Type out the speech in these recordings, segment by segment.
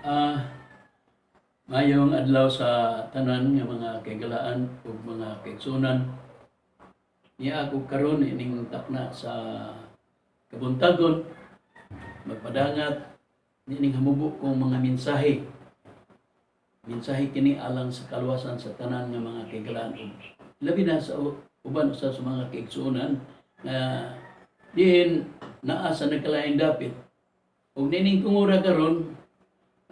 Ah, Mayong adlaw sa tanan nga mga kaigalaan ug mga kaigsunan. Niya ako karon ining takna sa kabuntagon magpadangat nining hamubo kong mga mensahe. Mensahe kini alang sa kaluwasan sa tanan nga mga kaigalaan ug labi na sa uban sa mga kaigsunan nga diin naa sa nagkalaing dapit. Ug nining tungura karon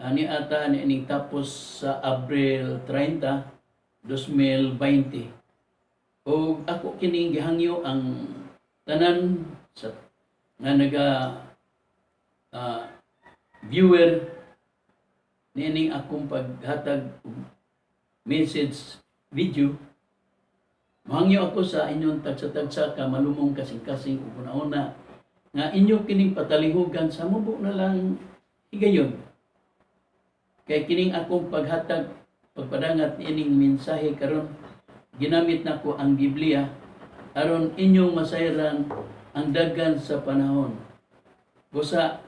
ani ata nining tapos sa Abril 30, 2020. O ako kining gihangyo ang tanan sa nga naga viewer nining akong paghatag og message video. Mahangyo ako sa inyong tagsa-tagsa ka malumong kasing-kasing ug una nga inyo kining patalihugan sa mubo na lang higayon. Kay kining akong paghatag pagpadangat ining mensahe karon ginamit nako ang Biblia aron inyong masayran ang daghan sa panahon. Busa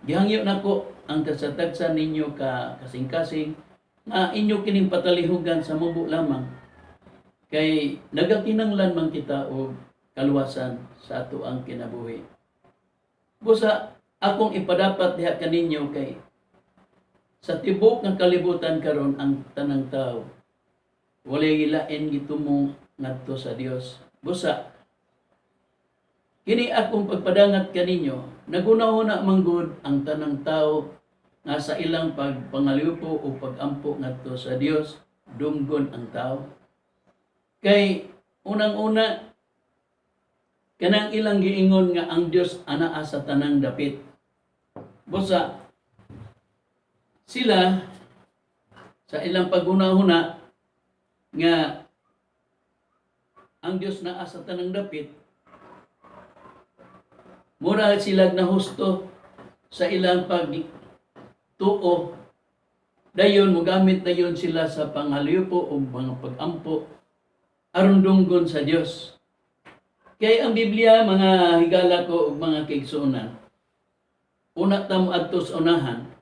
gihangyo nako ang tagsa-tagsa ninyo ka kasing-kasing na inyo kining patalihugan sa mubo lamang. Kay nagakinanglan man kita og kaluwasan sa ato ang kinabuhi. Busa akong ipadapat diha kaninyo kay sa tibok ng kalibutan karon ang tanang tao walay lain gitumo ngadto sa Dios. Busa kini akong pagpadangat kaninyo nagunahuna manggod ang tanang tao nga sa ilang pagpangaliwpo o pagampo ngadto sa Dios dumgon ang tao. Kay unang-una kanang ilang giingon nga ang Dios anaa sa tanang dapit. Busa sila sa ilang paghuna-huna nga ang Dios naa sa tanang dapit, mura sila na husto sa ilang pagtuo, dayon mogamit dayon sila sa panghaliupo o mga pagampo aron dunggon sa Dios. Kay ang Biblia, mga higala ko ug mga kaigsuonan, una ta moadto sa unahan,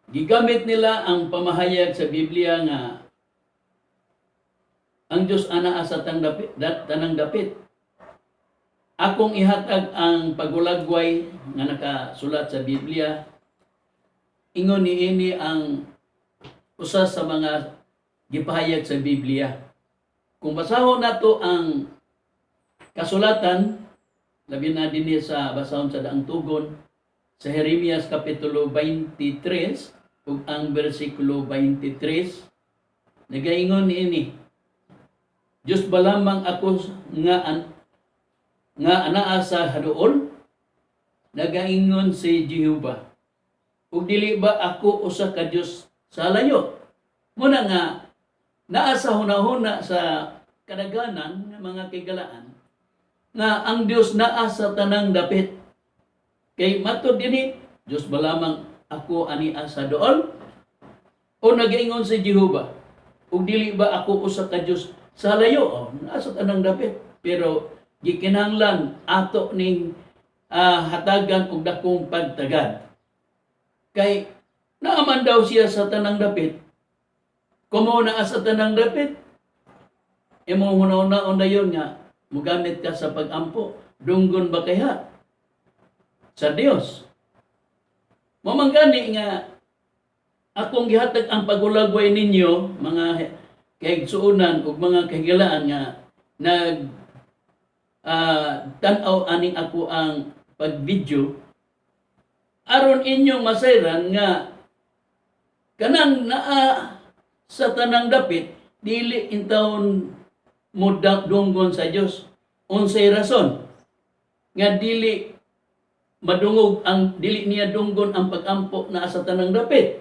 gigamit nila ang pamahayag sa Biblia nga ang Diyos anaa sa tanang dapit. Akong ihatag ang pagulagway nga nakasulat sa Biblia. Ingon niini ang usa sa mga gipahayag sa Biblia. Kung basahon nato ang kasulatan, labi na dinhi sa basahon sa daang tugon sa Jeremias kapitulo 23 ug ang bersikulo 23, nagaingon niini, Diyos ba lamang ako nga anaa sa haduol? Nagaingon si Jehova, ug dili ba ako usa ka Dios sa layo? Muna nga naa sa hunahuna sa kadaghanan ng mga kagalaan nga ang Dios naa sa tanang dapit. Kay matud dinhi, Diyos ba lamang ako ani sa dool? O nagaingon si Jehova, ug dili ba ako usa ka Dios sa layo? O, nasa tanang dapit. Pero gikinahanglan ato ning hatagan og dakong pagtagad. Kay naaman daw siya sa tanang dapit. Kumo naa sa tanang dapit, imong hunahuna dayon nga mugamit ka sa pagampo, dunggon ba kaya sa Dios? Mamanggani nga akong gihatag ang pagulagway ninyo, mga kaigsuonan ug mga kahigalaan nga tan-aw aning ako ang pagvideo aron inyong masayran nga kanang naa sa tanang dapit dili intawon mo dunggon sa Dios. Unsay rason nga dili madungog ang dili niya dunggon ang pagampo na sa tanang dapit?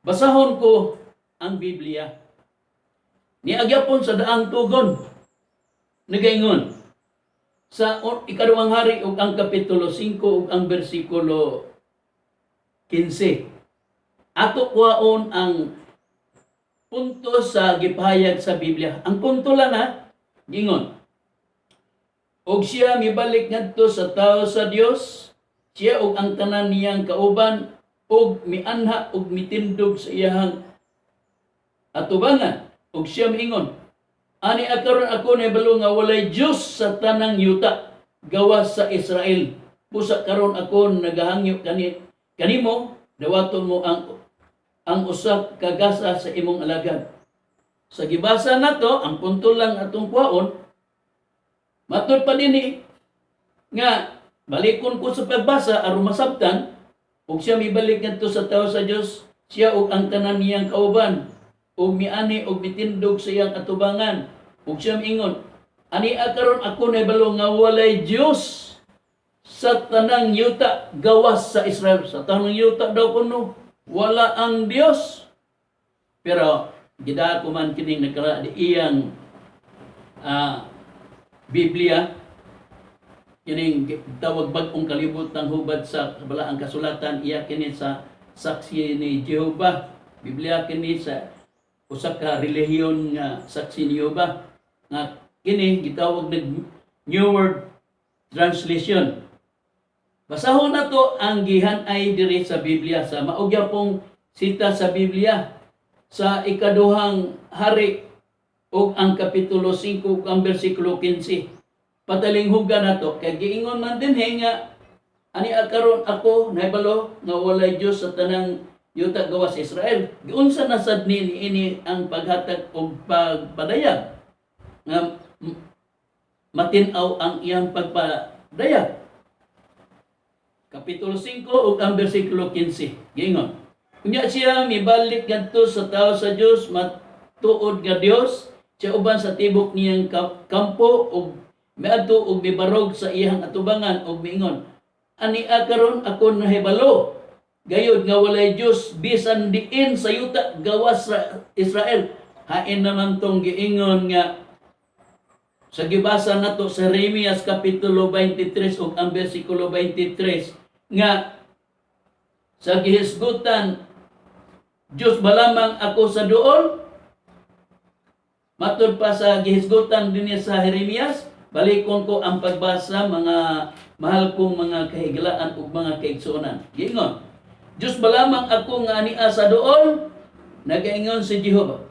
Basahon ko ang Biblia. Niagyapon sa daang tugon. Nagaingon sa ikaduhang hari ug ang kapitulo 5 ug ang bersikulo 15. Ato kuhaon ang punto sa gipahayag sa Biblia. Ang punto lang gingon. Og siya mibalik ngadto sa tao sa Dios, siya ug ang tanan niyang kauban ug mianha ug mitindog sa iyahang atubangan. Ug siya miingon, ani akaron ako nahibalo nga walay Diyos sa tanang yuta gawas sa Israel. Busa karon ako nagahangyo kanimo, dawaton mo ang usa ka gasa sa imong alagad. Sa gibasa nato, ang punto lang atong kuhaon, matod pa dinhi nga balikon ko sa pagbasa aron masabtan ug siya mibalik ngadto sa tawo sa Dios, siya ug ang tanan niyang kauban ug miani ug mitindog sa iyang atubangan. Ug siya miingon, ani karon ako nahibalo nga walay Dios sa tanang yuta gawas sa Israel. Sa tanang yuta daw kuno wala ang Dios. Pero gidako man kining nakara di iyang Biblia, kining tawag bag-ong kalibutang hubad sa kabalaang kasulatan, iya kini sa saksi ni Jehova. Biblia kini sa usa ka relihiyon nga saksi ni Jehova nga kini gitawag na New World Translation. Basahon na to ang gihan-ay diri sa Biblia sa maugya pong sita sa Biblia sa ikaduhang hari ug ang kapitulo 5 ug ang bersikulo 15. Patalinghugan na to kay giingon man dinhi nga ani karon ako nahibalo nga walay Dios sa tanang yuta gawas sa Israel. Giunsa na sad niini ang paghatag og pagpadayag nga matin-aw ang iyang pagpadayag. Kapitulo 5 ug ang bersikulo 15. Giingon, unya siya mibalik ngadto sa tawo sa Dios, matuod nga Dios, siya uban sa tibok niyang kampo ug miadto og mibarog sa iyang atubangan ug miingon, ani karon ako nahibalo gayud nga walay Dios bisan diin sa yuta gawas sa Israel. Hain naman tong giingon nga sa gibasa nato sa Jeremias kapitulo 23 ug ang bersikulo 23 nga sa gihisgutan Dios ba lamang ako sa duol? Matud pa sa gihisgutan dinhi sa Jeremias, balikon ko ang pagbasa mga mahal kong mga kahiglaan ug mga kaigsuonan. Giingon, Dios ba lamang ako nga ania sa duol? Nagaingon si Jehova,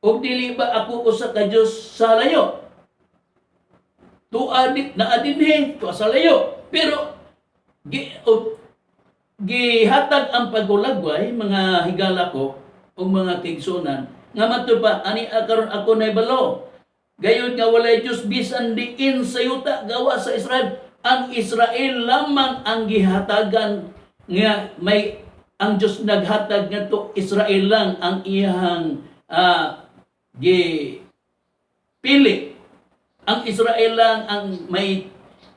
ug dili ba ako usa ka Dios sa layo? Tuadit na adinhi to sa layo, pero gihatag ang pagulagway mga higala ko ug mga kaigsuonan nga matud pa ani karon ako nahibalo gayud nga walay Dios bisan diin sa yuta gawas sa Israel. Ang Israel lamang ang gihatagan nga may ang Dios naghatag ngadto, Israel lang ang iyang gipili. Ang Israel lang ang may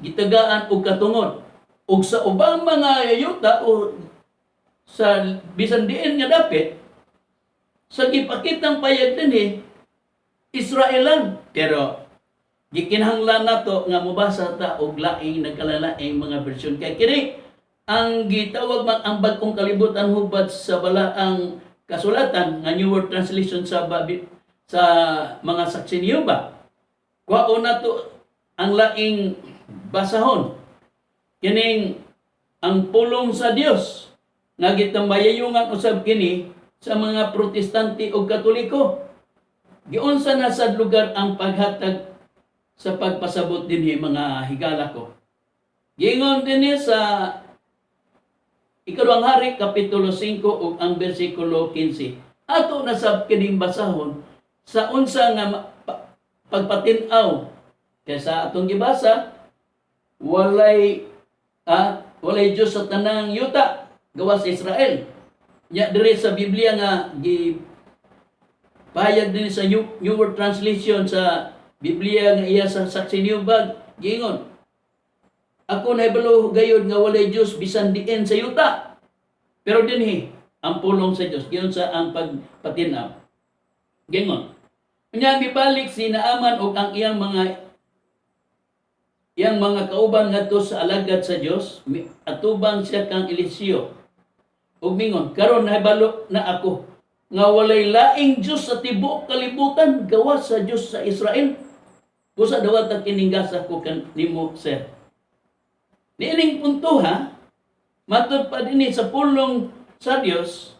gitagaan og katungod. Ug sa ubang mga yuta o sa bisan diin nga dapit, sa gipakitang payag dinhi, Israel lang. Pero gikinahanglan nato nga mobasa ta og laing nagkalalaing mga bersyon. Kay kini ang gitawag man ang bag-ong kalibutan hubad sa balaang kasulatan nga New World Translation sa mga saksi ni Jehova. Kuhaon nato ang laing basahon. Kining ang pulong sa Dios nga gitambayayungan usab kini sa mga Protestante o Katoliko. Giunsa na sad lugar ang paghatag sa pagpasabot dinhi mga higala ko. Giingon dinhi sa ikaduhang hari kapitulo 5 ug ang bersikulo 15. Ato na sab kining basahon sa unsa nga pagpatin-aw kaysa atong gibasa walay Diyos sa tanang yuta gawas sa Israel. Nya diri sa Biblia nga pahayag din sa New World Translation sa Biblia nga iya sa saksi ni Jehova, giingon, ako nahibalo gayud nga walay Dios bisan diin sa yuta. Pero dinhi ang pulong sa Dios giyon sa ang pagpatin-aw. Giingon, unya mibalik si Naaman og ang iyang mga kauban ngadto sa alagad sa Dios, atubang siya kang Eliseo. Ug mingon, karon nahibalo na ako nga walay laing Dios sa tibuok kalibutan gawas sa Dios sa Israel. Busa dawat kining gasa ko kanimo sir. Niining punto ha, Matud pa dinhi sa pulong sa Dios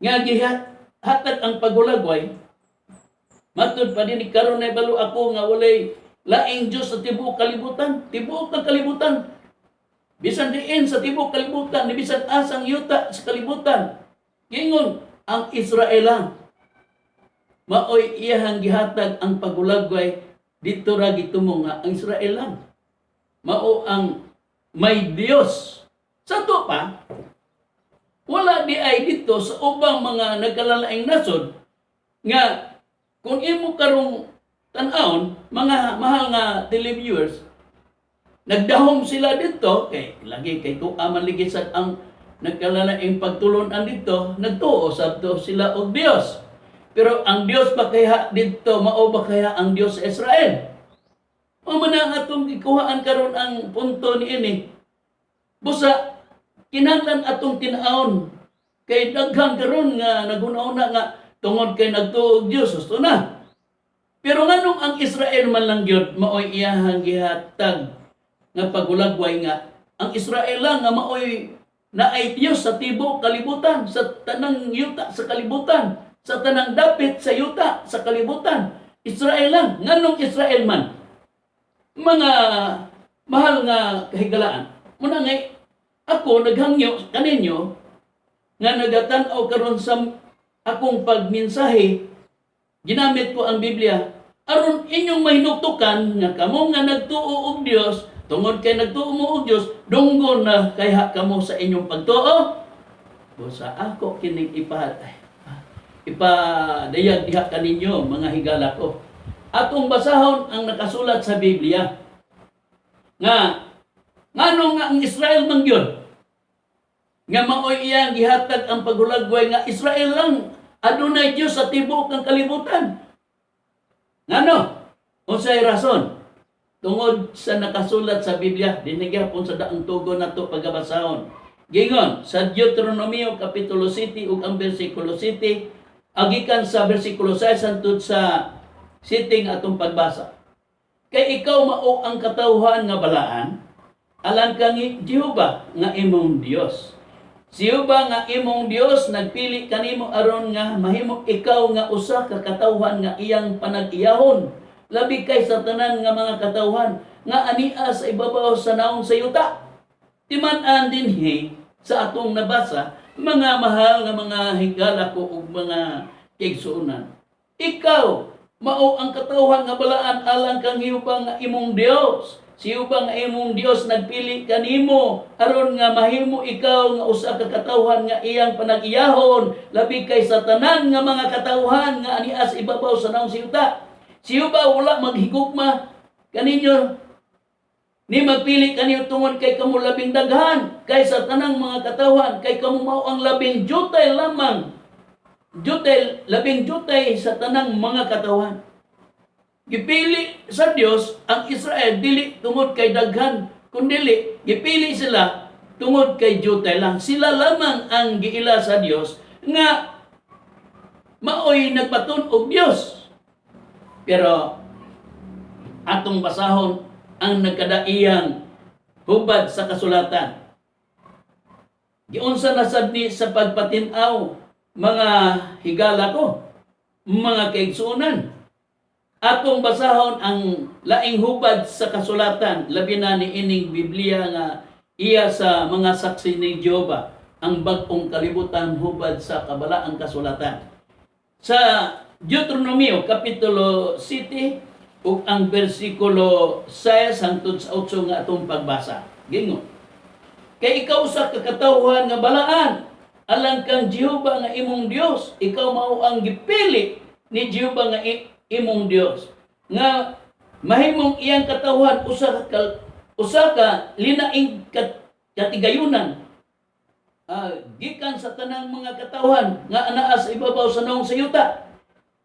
nga gihatag ang pagulagway. Matud pa dinhi karon na balo ako nga walay laing Dios sa tibuok kalibutan, tibuok ng kalibutan. Bisan diin sa tibuok kalibutan, ni bisan asang yuta sa kalibutan. Gingon ang Israel lang. Maoy iyahang gihatag ang pagulagway dito ra gitumo nga ang Israel lang. Mao ang may Dios. Sa to pa, wala di ay dito sa ubang mga nagkalalaing nasod nga kung imo karong tan-aon, mga mahal nga televiewers, nagdahom sila dito, kay lagi kay tuwa man ligisad ang nagkalalaing pagtulunan dito, nagtuo sabto sila og Dios. Pero ang Dios ba kaya dito, mao ba kaya ang Dios sa Israel? O man ang atong gikuhaan karon ang punto ni ini. Busa kinahanglan atong tin-aon kay daghan karon nga naguna-una nga tungod kay nagtuo og Dios, gusto na. Pero nganong ang Israel man lang gyud maoy iyahang gihatag nga pagulagway nga ang Israel lang nga maoy naay Dios sa tibuok kalibutan, sa tanang yuta sa kalibutan, sa tanang dapit sa yuta sa kalibutan. Israel lang. Nganong Israel man? Mga mahal nga kahigalaan. Muna nga ako naghangyo kaninyo nga nagatan-aw karon sa akong pagmensahe, ginamit ko ang Biblia aron inyong mahinuktukan nga kamo nga nagtuo og Dios, tungod kay nagtuo mo og Dios, dunggon na kayha kamo sa inyong pagtuo. Busa ako kining ipadayag diha kaninyo mga higala ko. Atong basahon ang nakasulat sa Biblia nga ngano nga ang Israel man gyud nga maoy iyang gihatag ang pagulagway nga Israel lang adunay Dios sa tibuok ng kalibutan. Ngano? Unsay rason? Tungod sa nakasulat sa Biblia, dinhi gyapon sa daang tugon nato pagabasahon. Gingon sa Deuteronomio kapitulo 7 ug ang bersikulo 7, agikan sa bersikulo 6 hangtod sa 7 atong pagbasa. Kay ikaw mao ang katawhan nga balaan, alang kang Jehova nga imong Dios. Si Jehova nga imong Dios nagpili kanimo aron nga mahimo ikaw nga usa ka katawhan nga iyang panag-iyahon, labi kay sa tanan nga mga katawhan nga ania sa ibabaw sa naong sa yuta. Timan-an dinhi sa atong nabasa, mga mahal nga mga higala ko ug mga kaigsuonan. Ikaw mao ang katawhan nga balaan alang kang Jehova nga imong Dios. Si Jehova nga imong Dios nagpili kanimo aron nga mahimo ikaw nga usa ka katawhan nga iyang panag-iyahon, labi kay sa tanan nga mga katawhan nga ania sa ibabaw sa naong yuta. Si Jehova wala maghigugma kaninyo ni magpili kaniyo tungod kay kamo labing daghan kaysa tanang mga katawhan, kay kamo mao ang labing jutay lamang. Labing jutay sa tanang mga katawhan. Gipili sa Dios ang Israel dili tungod kay daghan, kundi gipili sila tungod kay jutay lang. Sila lamang ang giila sa Dios nga maoy nagpaton og Dios. Pero atong basahon ang nagkadaiyang hubad sa kasulatan. Giunsa na sad ni sa pagpatin-aw mga higala ko, mga kaigsuonan. Atong basahon ang laing hubad sa kasulatan, labi na ni ining Biblia nga iya sa mga saksi ni Jehova, ang bag-ong kalibutan hubad sa kabalaang kasulatan. Sa Deuteronomio kapitulo 7 ug ang bersikulo 6 hangtod sa 8 nga atong pagbasa. Gingon, kay ikaw sa kakatawhan nga balaan, alang kang Jehova nga imong Dios, ikaw mao ang gipili ni Jehova nga imong Dios nga mahimong iyang katawhan usa ka linaing katigayunan, gikan sa tanang mga katawhan nga anaa sa ibabaw sa naong sa yuta.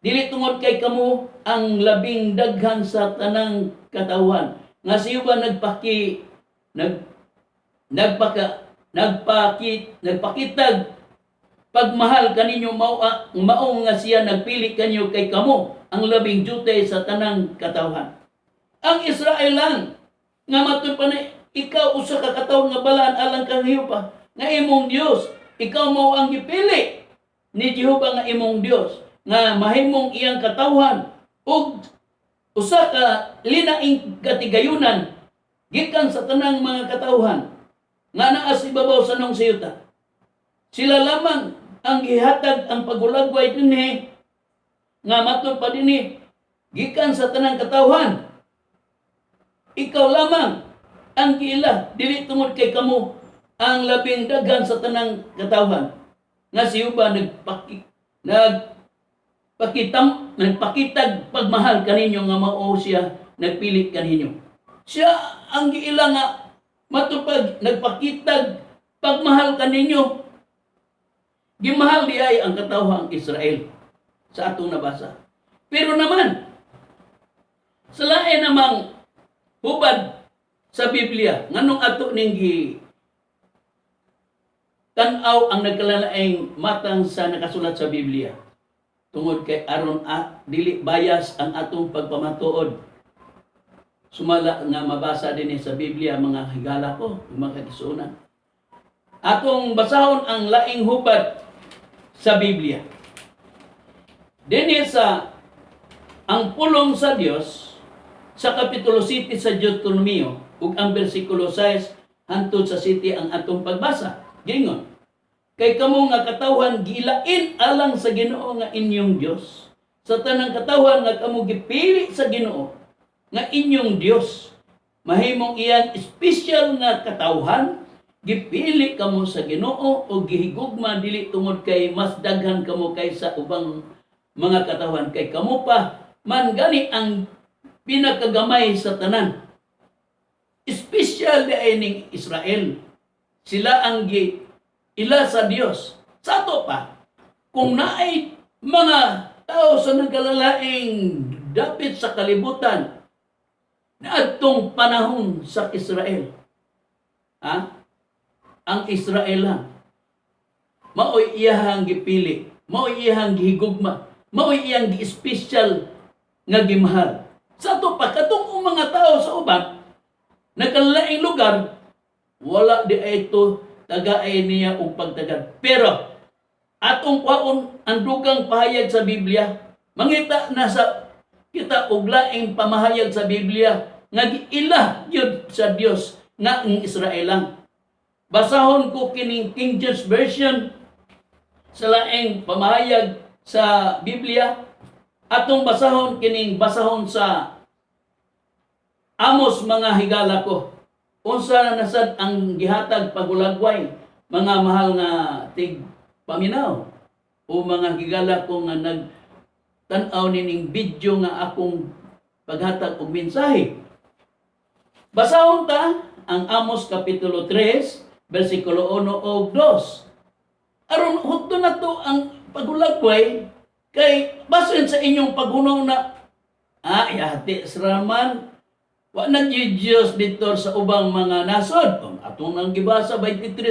Dili tungod kay kamo ang labing daghan sa tanang katawhan nga si Jehova nagpakitag pagmahal kaninyo mao nga siya nagpili kanyo kay kamo ang labing jutay sa tanang katawhan. Ang Israel lang nga matud pa ikaw usa ka katawon nga balaan alang kang Jehova nga imong Dios. Ikaw mao ang gipili ni Jehova nga imong Dios nga mahimong iyang katawhan ug usa ka linaing katigayunan gikan sa tanang mga katawhan nga naa sa ibabaw sa nong siyuta. Sila lamang ang gihatag ang pagulagway dinhi nga matud pa dinhi gikan sa tanang katawhan. Ikaw lamang ang giila, dili tungod kay kamo ang labing daghan sa tanang katawhan. Nga si Jehova nagpakitag pagmahal kaninyo nga mao siya nagpilit kaninyo. Siya ang giila nga matupag nagpakitag pagmahal kaninyo. Gimahal diay ang katawhang Israel sa atong nabasa. Pero naman sa lain namang hubad sa Biblia nganong ato ning tan-aw ang nagkalalaing matang sa nakasulat sa Biblia. Tungod kay aron dili bias ang atong pagpamatuod. Sumala nga mabasa din sa Biblia mga higala ko, mga kakisunan. Atong basahon ang laing hubad sa Biblia. Dinhi sa ang pulong sa Dios sa kapitulo 7 sa Deuteronomio ug ang bersikulo 6 hangtod sa 7 ang atong pagbasa. Gingon, kay kamo nga katawhan gilain alang sa Ginoo nga inyong Dios. Sa tanang katawhan nga kamo gipili sa Ginoo nga inyong Dios. Mahimong iyang espesyal nga katawhan, gipili kamo sa Ginoo o gihigugma dili tungod kay mas daghan kamo kaysa ubang mga katawhan, kay kamo pa man gani ang pinakagamay sa tanan. Espesyal di ning Israel. Sila ang ila sa Dios. Sa ato pa, kung naay mga tao sa nagkalalaing dapit sa kalibutan na atong panahon sa Israel, ang Israel lang, mao'y iyahang gipili, mao'y iyahang gihigugma, mao'y iyang gi-special nga gimahal. Sa ato pa, katong mga tao sa uban, nagkalalaing lugar, wala di ito tagaay niya og pagtagad. Pero atong kwaon ang dugang pahayag sa Biblia, mangita na sa kita og laing pamahayag sa Biblia nga giila gyud sa Dios nga ang Israel lang. Basahon ko kining King James Version sa laing pamahayag sa Biblia. Atong basahon kining basahon sa Amos mga higala ko. Unsa na sad ang gihatag pagulagway, mga mahal nga tig paminaw o mga higala ko nga nagtan-aw nining video nga akong paghatag og mensahe. Basahon ta ang Amos kapitulo 3, bersikulo 1 o 2. Aron hudto na to ang pagulagway kay basin sa inyong paghunaw na yati sraman wa na Diyos dito sa ubang mga nasod. Atong nang gibasa 23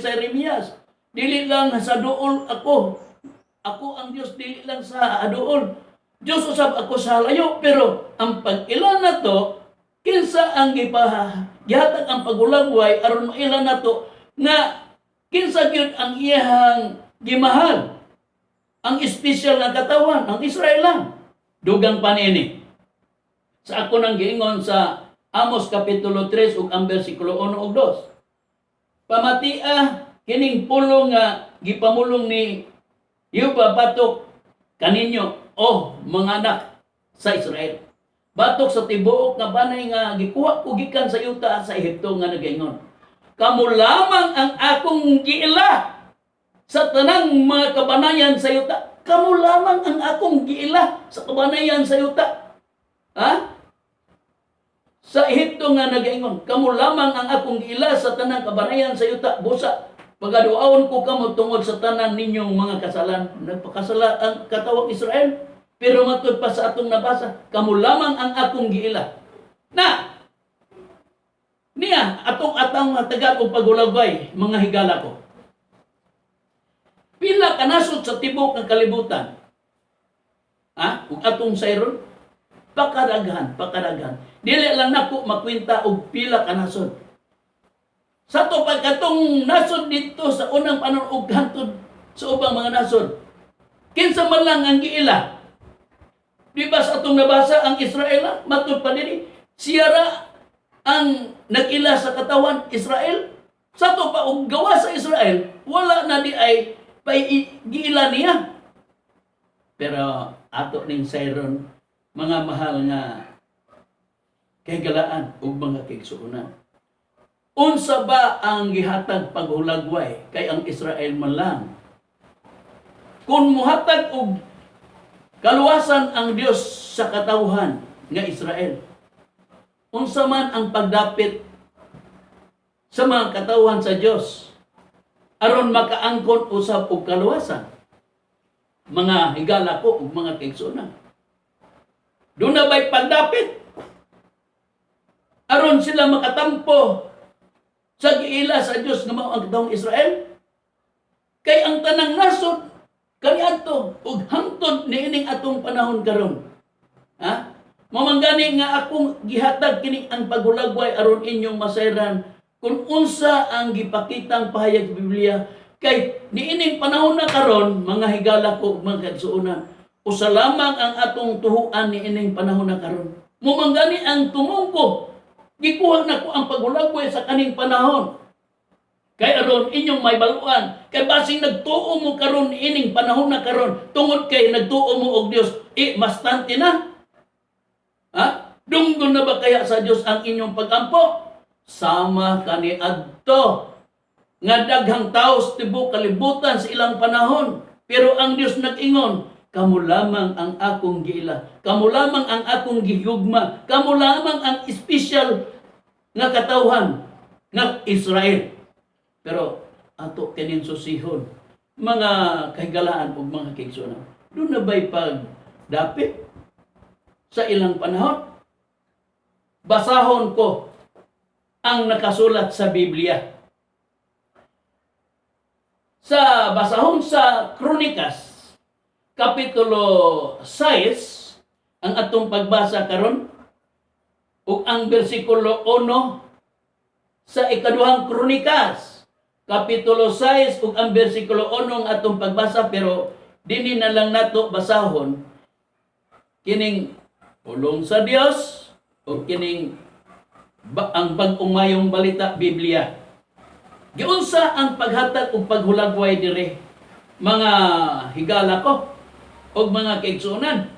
sa Jeremias. Dili lang sa duol ako. Ako ang Dios, dili lang sa duol. Diyos usab ako sa layo. Pero ang pag-ilan na to, kinsa ang gihatag ang pagulagway aron mailan na to nga kinsa gyud ang iyang gimahal. Ang espesyal nga katawan, ang Israel lang. Dugang panini. Sa ako nang giingon sa Amos kapitulo 3 ug ang bersikulo 1 ug 2. Pamatia kining pulong nga gipamulong ni Jehova batok kaninyo mga anak sa Israel. Batok sa tibuok nga banay nga gikuha ko gikan sa yuta sa Ehipto nga nagaingon. Kamo lamang ang akong giila sa tanang mga kabanayan sa yuta. Kamo lamang ang akong giila sa kabanayan sa yuta. Sa Ehipto nga nagaingon, kamo lamang ang akong giila sa tanang kabanayan sa yuta. Busa, pagaduaon ko kamo tungod sa tanan ninyong mga kasalan. Nagpakasala ang katawang Israel. Pero matud pa sa atong nabasa, kamo lamang ang akong giila. Na, niya, atong tagat o pagulagway, mga higala ko. Pila kanasod sa tibok ng kalibutan. Kung atong sayron, pakadaghan. Dili lang nako makwenta og pila kanasod. Sa to pagkatong nasod dito sa unang panahon ug hangtod sa ubang mga nasod. Kinsa man lang ang giila. Di ba sa atong nabasa ang Israel, matud pa dinhi, siya ra ang nag-ila sa katawan Israel. Sa to pa og gawa sa Israel, wala na di ay giila niya. Pero ato ning sayron mga mahal nga kaygalaan ug mga kaigsuonan. Unsa ba ang gihatag paghulagway kay ang Israel man lang? Kung muhatag og kaluwasan ang Dios sa katawhan nga Israel, unsa man ang pagdapit sa mga katawhan sa Dios aron makaangkon usab og kaluwasan, mga higala ko ug mga kaigsuonan. Doon na ba'y pagdapit aron sila makatampo sa giila sa Dios nga mao ang katawhang Israel? Kay ang tanang nasod kaniadto ug hangtod niining atong panahon karon. Ha? Mamanggani nga akong gihatag kini ang paghulagway aron inyong masayran kung unsa ang gipakitang pahayag sa Biblia kay niining panahon na karon mga higala ko ug mga kaigsuonan. Usa lamang ang atong tuhuan niining panahon na karon. Mamanggani ang tumungko gikuha na ko ang paghulagway sa kaning panahon. Kay aron inyong may baluan, kay basing nagtuo mo karon ining panahon na karon, tungod kay nagtuo mo og Dios, bastante na. Ha? Dunggon na ba kaya sa Dios ang inyong pagampo? Sama kani adto nga daghang tawo sa tibuok kalibutan sa ilang panahon, pero ang Dios nag-ingon, kamo lamang ang akong giila, kamo lamang ang akong gihugma, kamo lamang ang special nga katawhan nga Israel. Pero ato kanin susihon, mga kahigalaan ug mga kaigsuonan, doon na ba'y pagdapit sa ilang panahon? Basahon ko ang nakasulat sa Biblia. Sa basahon sa Kronikas, Kapitulo 6, ang atong pagbasa karon, ug ang bersikulo 1 sa ikaduhang Kronikas, Kapitulo 6 ug ang bersikulo 1 ang atong pagbasa, pero dinhi na lang nato basahon kining pulong sa Dios o kining ang bag-ong mayong balita Biblia. Giunsa ang paghatag ug paghulagway dire, mga higala ko ug mga kaigsuonan?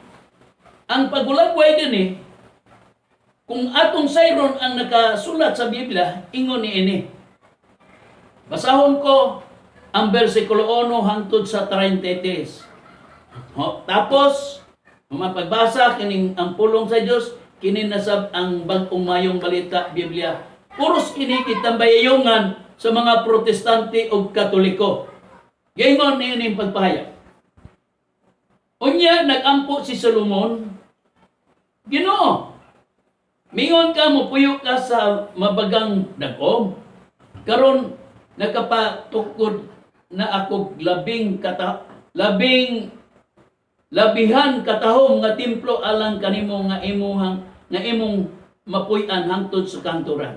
Ang paghulagway dinhi, kung atong sayron ang nakasulat sa Biblia, ingon niini. Basahon ko ang bersikulo 1 hangtod sa 33. Tapos, mapagbasa kining ang pulong sa Dios, kini nasab ang bag-ong mayong balita Biblia. Puros ini kitambayayungan sa mga Protestante o Katoliko. Gayon niining pagpahayag. Unya nagampo si Solomon, Ginoo, mingon ka mo puyo ka sa mabagang dagom. Karon nakapatukod na ako labihan katahom nga templo alang kanimo nga imong mapuy-an hangtod sa kanturan.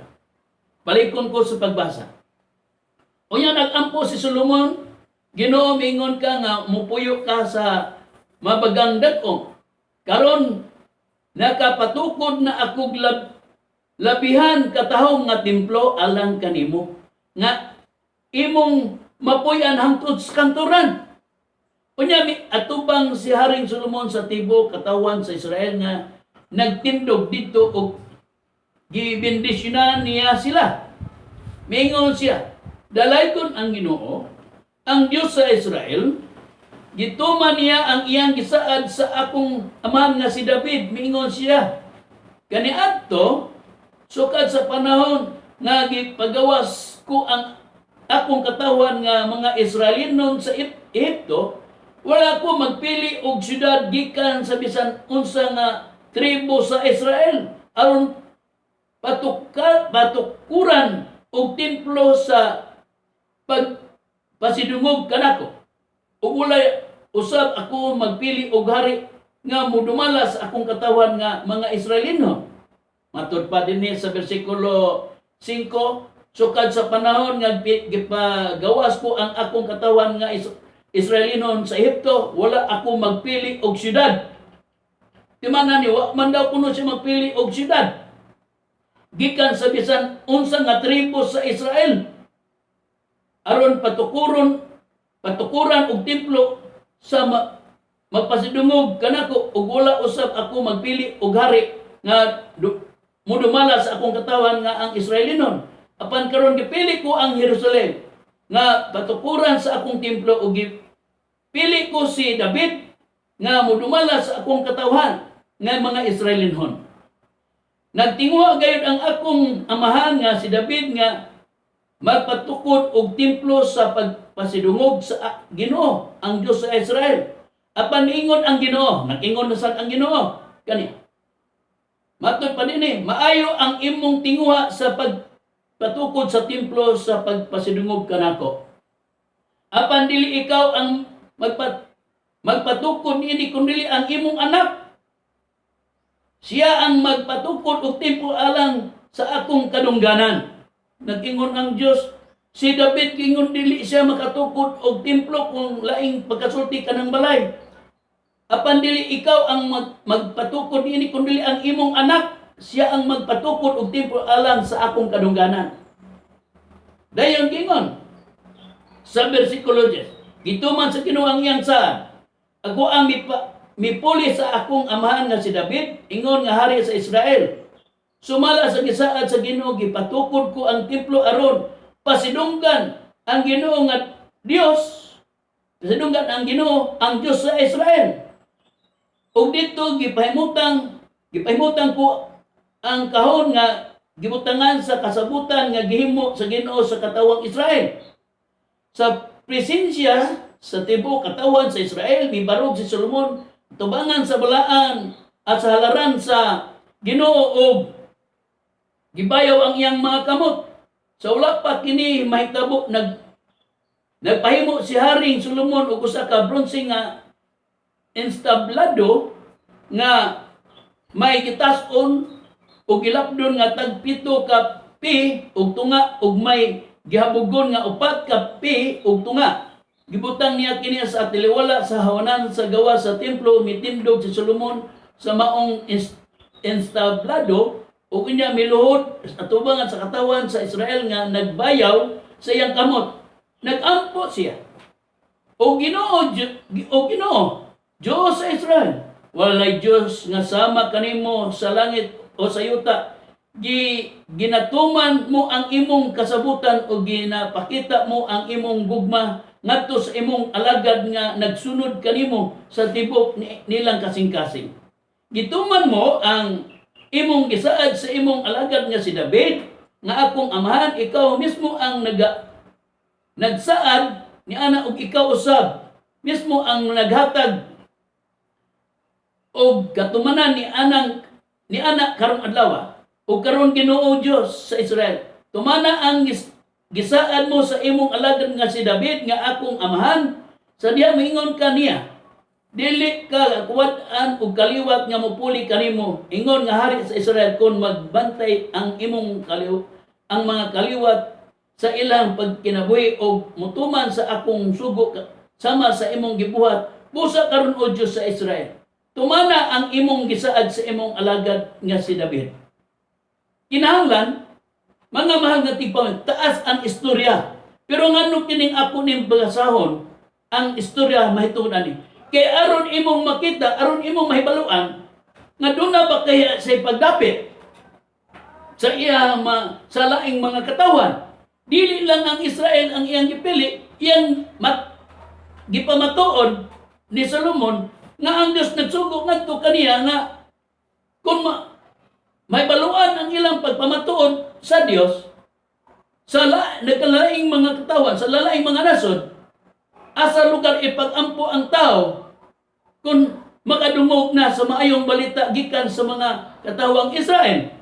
Palikon ko sa pagbasa. Unya nagampo si Solomon, Ginoo, mingon ka nga mupuyo ka sa mabagang dagom. Karon nakapatukod na ako labihan katahom nga templo alang kanimo nga imong mapuy-an hangtod sa kanturan. Unya atubang si Haring Solomon sa tibuok katawan sa Israel nga nagtindog dito og gibendisyonan niya sila. Mingon siya, dalaykon ang Ginoo, ang Dios sa Israel, gituman niya ang iyang gisaad sa akong amahan nga si David. Mingon siya, kaniadto sukad sa panahon nga gipagawas ko ang akong katawan nga mga Israelinon sa Egypto, wala ko magpili og syudad gikan sa bisan unsa nga tribo sa Israel aron patukuran og templo sa pasidungog kanako. Ug walay usab ako magpili og hari nga mudumala sa akong katawan nga mga Israelino. Matud pa dinhi sa bersikulo 5, sukad sa panahon nga gipagawas ko ang akong katawan nga Israelinon sa Ehipto, wala ako magpili og syudad. Timana ni wa man daw kuno siya magpili og syudad. Gikan sa bisan unsa nga tribo sa Israel. Aron patukuran og templo sa magpasidungog kanako ug wala usab ako magpili og hari nga mudumala sa akong katawan nga ang Israelinon. Apan karon gipili ko ang Jerusalem nga patukuran sa akong templo ug pili ko si David nga mudumala sa akong katawan nga mga Israelinon. Nagtinguha gayud ang akong amahan nga si David nga magpatukod og templo sa pagpasidungog sa Ginoo, ang Dios sa Israel. Apan niingon ang Ginoo, nakingon na sad ang Ginoo kani. Matod pa dinhi, maayo ang imong tinguha sa pagpatukod sa templo sa pagpasidungog kanako. Apan dili ikaw ang magpatukod niini kundi ang imong anak. Siya ang magpatukod og templo alang sa akong kadungganan. Nag-ingon ang Dios, si David kingon dili siya makatukod og templo kung laing pagkasulti kanang balay. Apan dili ikaw ang magpatukod niini kundi ang imong anak. Siya ang magpatukod og templo alang sa akong kadungganan. Dayon gingon sa bersikulo 10, gituman sa Ginoo ang iyang saan, ako ang mipuli sa akong amahan nga si David, ingon nga hari sa Israel. Sumala sa gisaad sa Ginoo, gipatukod ko ang templo aron pasidunggan ang Ginoo nga Dios. Pasidunggan ang Ginoo, ang Dios sa Israel. Ug dito gipahimutan ko ang kahon nga gibutangan sa kasabutan nga gihimo sa Ginoo sa katawang Israel. Sa presensya sa tibuok katawan sa Israel, mibarog si Solomon tubangan sa balaan at sa halaran sa Ginoo og gibayaw ang iyang mga kamot. Sa wala pa kini mahitabo nagpahimo si Haring Solomon og usa ka bronze nga entablado nga may gitas-on og gilapdon nga tag 7 ka pi og tunga ug may gihabugon nga 4 ka pi og tunga. Gibutang niya kini sa tiliwala sa hawanan sa gawa sa templo, mitindog si Solomon sa maong entablado ug inya miluhod atubangan sa katawan sa Israel nga nagbayaw sa iyang kamot. Nagampo siya. O Ginoo, Diyos sa Israel, walay Diyos nga sama kanimo sa langit o sa yuta. Ginatuman mo ang imong kasabutan o ginapakita mo ang imong gugma ngadto sa imong alagad nga nagsunod kanimo sa tibok nilang kasing-kasing. Gituman mo ang imong gisaad sa imong alagad nga si David nga akong amahan, ikaw mismo ang nagsaad ni ana ug ikaw usab mismo ang naghatag og katumanan ni ana karong adlaw ug karon Ginoo Dios sa Israel. Tumana ang gisaad mo sa imong alagad nga si David nga akong amahan, sa diha mingon ka niya, dili ka kuwad-an ug kaliwat nga mopuli kanimo. Ingon nga hari sa Israel, kun magbantay ang imong ang mga kaliwat sa ilang pagkinabuhi og mutuman sa akong sugo sama sa imong gibuhat, busa karon o Dios sa Israel. Tumana ang imong gisaad sa imong alagad nga si David. Kinahanglan, mga mahal nga tigpamit, taas ang istorya. Pero ngano kining ako ning bagasahon, ang istorya mahitungod ani. Kay aron imong makita, aron imong mahibaluan, nga doon na ba kaya sa pagdapit sa sa laing mga katawan. Dili lang ang Israel ang iyang gipili, iyang gipamatuod ni Solomon nga ang Dios nagsugo ngadto kaniya nga kung may baluan ang ilang pagpamatuod sa Dios sa nagkalaing mga katawan, sa lalaing mga nasod, asa lugar ipag-ampo ang tao kung makadungog na sa maayong balita gikan sa mga katawang Israel.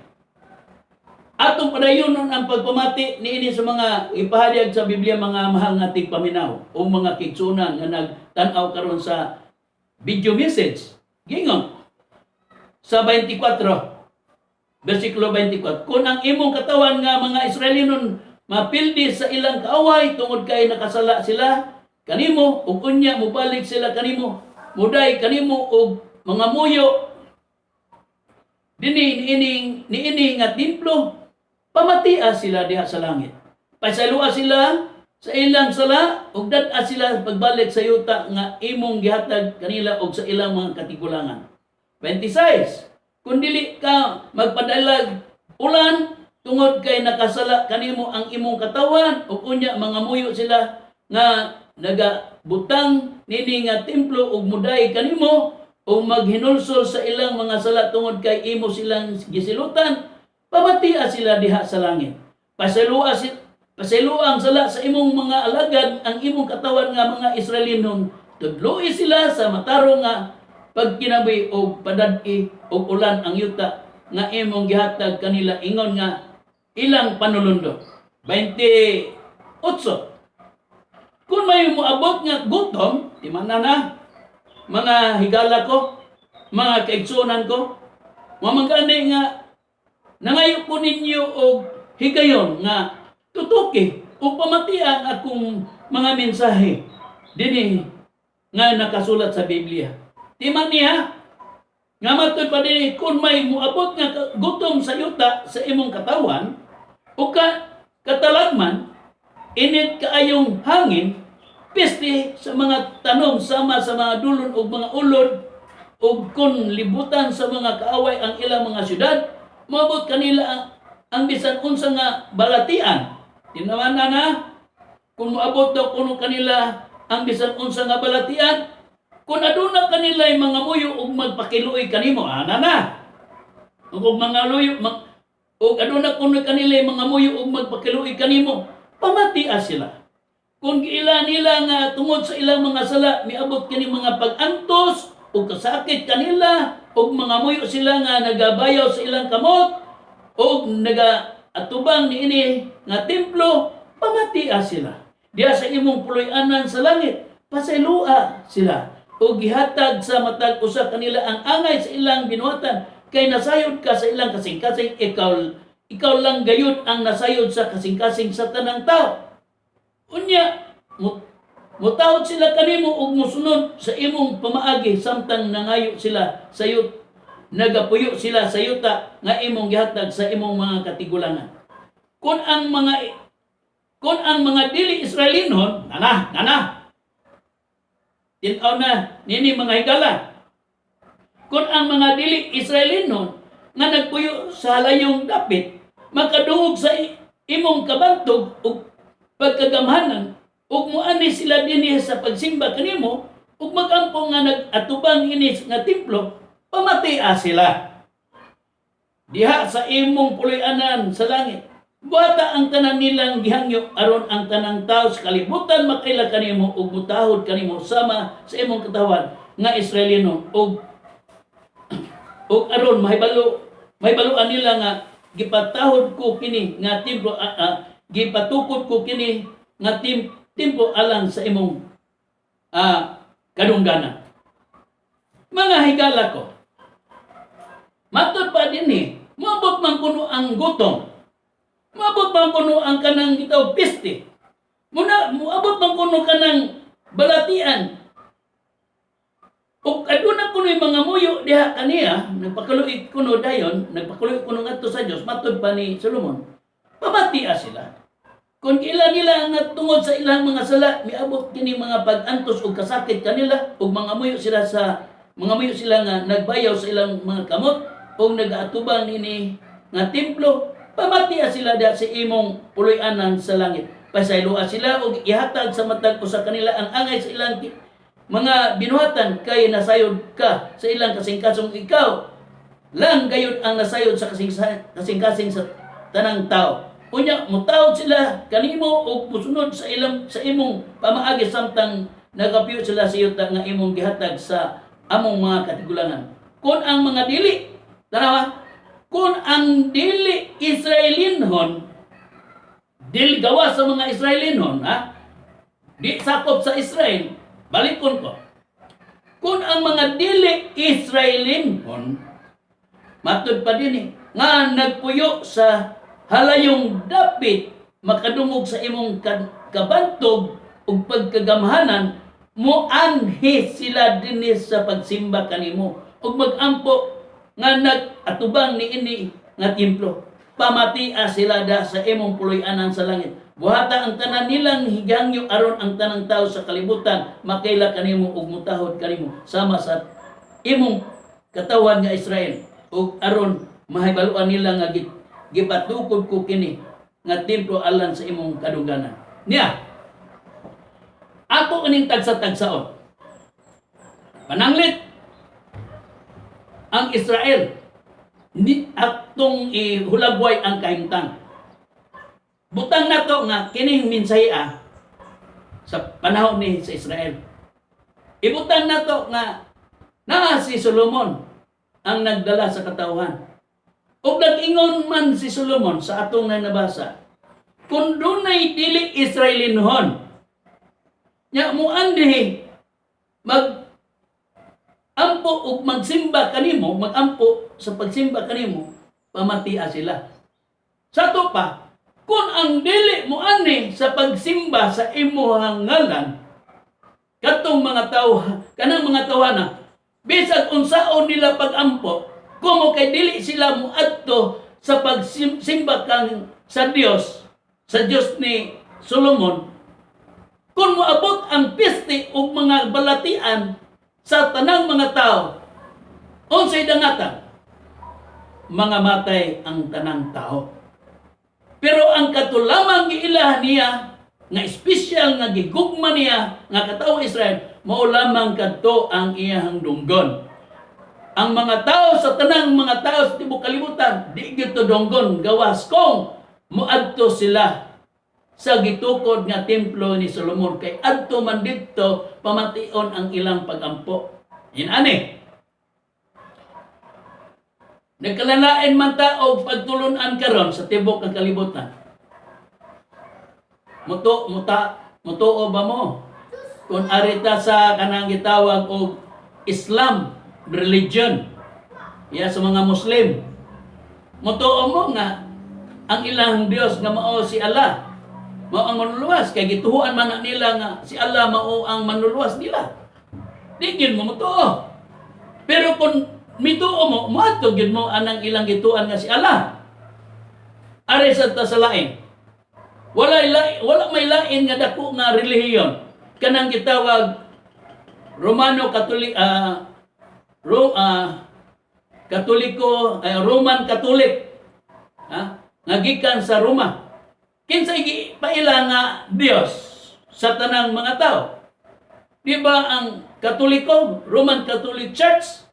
Atong padayonon ang pagpamati niini sa mga ipahayag sa Biblia, mga mahal nga tigpaminaw o mga kitsunan nga nagtan-aw karon sa video message. Gingon sa 24 versikulo 24, kung ang imong katawan nga mga Israelinon mapildi sa ilang kaaway tungod kay nakasala sila kanimo ug unya mobalik sila kanimo, muday kanimo og mga muyo niini nga templo, pamatia sila diha sa langit. Pasalua sila sa ilang sala ug dad-a sila pagbalik sa yuta nga imong gihatag kanila og sa ilang mga katigulangan. 26. Kung dili ka magpadalag ulan tungod kay nakasala kanimo ang imong katawan ug unya mga muyo sila nga nagabutang nini nga templo ug muday kanimo o maghinulsol sa ilang mga sala tungod kay imo silang gisilutan, pamatia sila diha sa langit. Pasalua ang sala sa imong mga alagad ang imong katawan nga mga Israelinon, tudloi sila sa mataro nga pagkinabi o padad-i o ulan ang yuta nga imong gihatag kanila ingon nga ilang panulundo. 28. Kung may moabot nga gutom, timana na, mga higala ko, mga kaigsunan ko, mamagani nga nangayo ko ninyo og higayon nga tutuki o pamatian akong mga mensahe dini nga nakasulat sa Biblia. Timan niya, nga matod pa din kung may muabot nga gutom sa yuta sa imong katawan o katalagman, init kaayong hangin, peste sa mga tanom sama sa mga dulon o mga ulod o kung libutan sa mga kaaway ang ilang mga syudad, maabot kanila ang bisan unsa nga balatian. Tinaman na kung maabot daw kuno kanila ang bisan unsa nga balatian, kung aduna kanila mga muyo ug magpakiluoy kanimo, ana ug mga luyo ug aduna kuno kanila mga muyo ug magpakiluoy kanimo, pamatia sila. Kung giila nila nga tungod sa ilang mga sala, miabot kini mga pag-antos o kasakit kanila o mga muyo sila nga nagabayaw sa ilang kamot o nagaatubang niini nga templo, pamatia sila. Diya sa imong puloy-anan sa langit, pasaylua sila o gihatag sa matag usa kanila ang angay sa ilang binuhatan kay nasayod ka sa ilang kasing-kasing ikaw lang gayud ang nasayod sa kasing-kasing sa tanang tao. Unya, mutawad sila kanimo ug musunod sa imong pamaagi samtang nangayo sila sa yut, nagapuyo sila sa yuta nga imong gihatag sa imong mga katigulangan. Kung ang mga dili Israelinon, tinaw na nini mga higala. Kung ang mga dili Israelinon nga nagpuyo sa halayong dapit, makadungog sa imong kabantog ug pagkagamhanan ug muani sila dinhi sa pagsimba kanimo ug magampo nga nagatubang inis nga templo, pamatia sila diha sa imong puloy-anan sa langit. Buhata ang tanan nilang gihangyo aron ang tanang tawo sa kalibutan makaila kanimo ug mutahod kanimo sama sa imong katawan nga Israelino ug aron mahibaluan nila nga gipatahod ko kini nga templo gipatukod ko kini nga templo alang sa imong kadungganan. Mga higala ko, matod pa dinhi, moabot man kuno ang gutom, moabot man kuno ang kanang gitaw peste, moabot man kuno kanang balatian, ug aduna kuno mga muyo diha kaniya, nagpakaluoy kuno dayon, nagpakaluoy kuno ngadto sa Dios, matod pa ni Solomon, pamatia sila. Kung ilan nila nga tungod sa ilang mga sala, miabot kini mga pag-antos o kasakit kanila, o mga muyo sila nga nagbayaw sa ilang mga kamot, o nag-aatubang nini nga templo, pamatia sila da sa imong puloy-anan sa langit. Pasaylua sila o ihatag sa matag sa kanila ang angay sa ilang mga binuhatan kay nasayod ka sa ilang kasing-kasong ikaw. Lang gayud ang nasayod sa kasing-kasing sa tanang tao. Unya mutawad sila kanimo og musunod sa imong pamaagi samtang nagapiyo sila sa yuta nga imong gihatag sa among mga katigulangan. Kung ang mga dili, tanawa, kung ang dili Israelinhon, dili gawa sa mga Israelinhon, di sakop sa Israel, balikon ko. Kung ang mga dili Israelinhon, matud pa din nga nagpuyo sa halayong dapit makadungog sa imong kabantog ug pagkagamhanan, moanhi sila dinhi sa pagsimba kanimo ug magampo nga nag-atubang niini nga templo. Pamatia sila da sa imong puloy-anan sa langit. Buhata ang tanan nilang higangyo aron ang tanang tao sa kalibutan makaila kanimo ug mutahod kanimo sama sa imong katawan nga Israel ug aron mahibaluan nila nga gipatukod ko kini nga templo alang sa imong kadungganan. Niya, ato kaning tagsa-tagsaon. Pananglit ang Israel, hindi atong ihulagway ang kahimtang. Butang nato nga kining minsaya sa panahon ni sa Israel. Ibutang nato nga naa si Solomon ang nagdala sa katawhan. Ug nag-ingon man si Solomon sa atong nabasa, kung dunay dili Israelinhon, nya muandi ampo ug magsimba kanimo, magampo sa pagsimba kanimo, pamatia sila. Sa to pa, kung ang dili mo ani sa pagsimba sa imong ngalan, katong mga tao, kanang mga tawana, bisag unsaon nila pagampo, kumo kay dili sila muadto sa pagsimba kang sa Dios ni Solomon, kung moabot ang piste ug mga balatian sa tanang mga tao, unsay dangatan? Mga matay ang tanang tao. Pero ang katulamang giilahan niya, nga espesyal nga gigugma niya, nga katawang Israel, mao lamang kadto ang iyahang dunggon. Ang mga tao sa tanang mga tao sa tibok kalibutan, di gito dunggon gawas kung muadto sila sa gitukod nga templo ni Solomon, kay adto man didto pamation ang ilang pagampo. Inani, nagkalalain man ta og pagtulunan karon sa tibok ng kalibutan. Mutuo ba mo? Kung arita sa kanang gitawag og Islam religion, ya sa mga Muslim, mutuo mo nga ang ilang Dios nga mao si Allah, mao ang manluluwas, kay gituhuan man na nila nga si Allah mao ang manluluwas nila. Di gyud mo mutuo. Pero kung mituo mo, muadto gyud mo anang ilang gituan nga si Allah. Are sa tasalain. Wala may lain nga dako nga relihiyon. Kanang gitawag Roman Catholic, nga gikan sa Roma. Kinsay gipaila nga Dios sa tanang mga tao? Di ba ang Katoliko, Roman Catholic Church,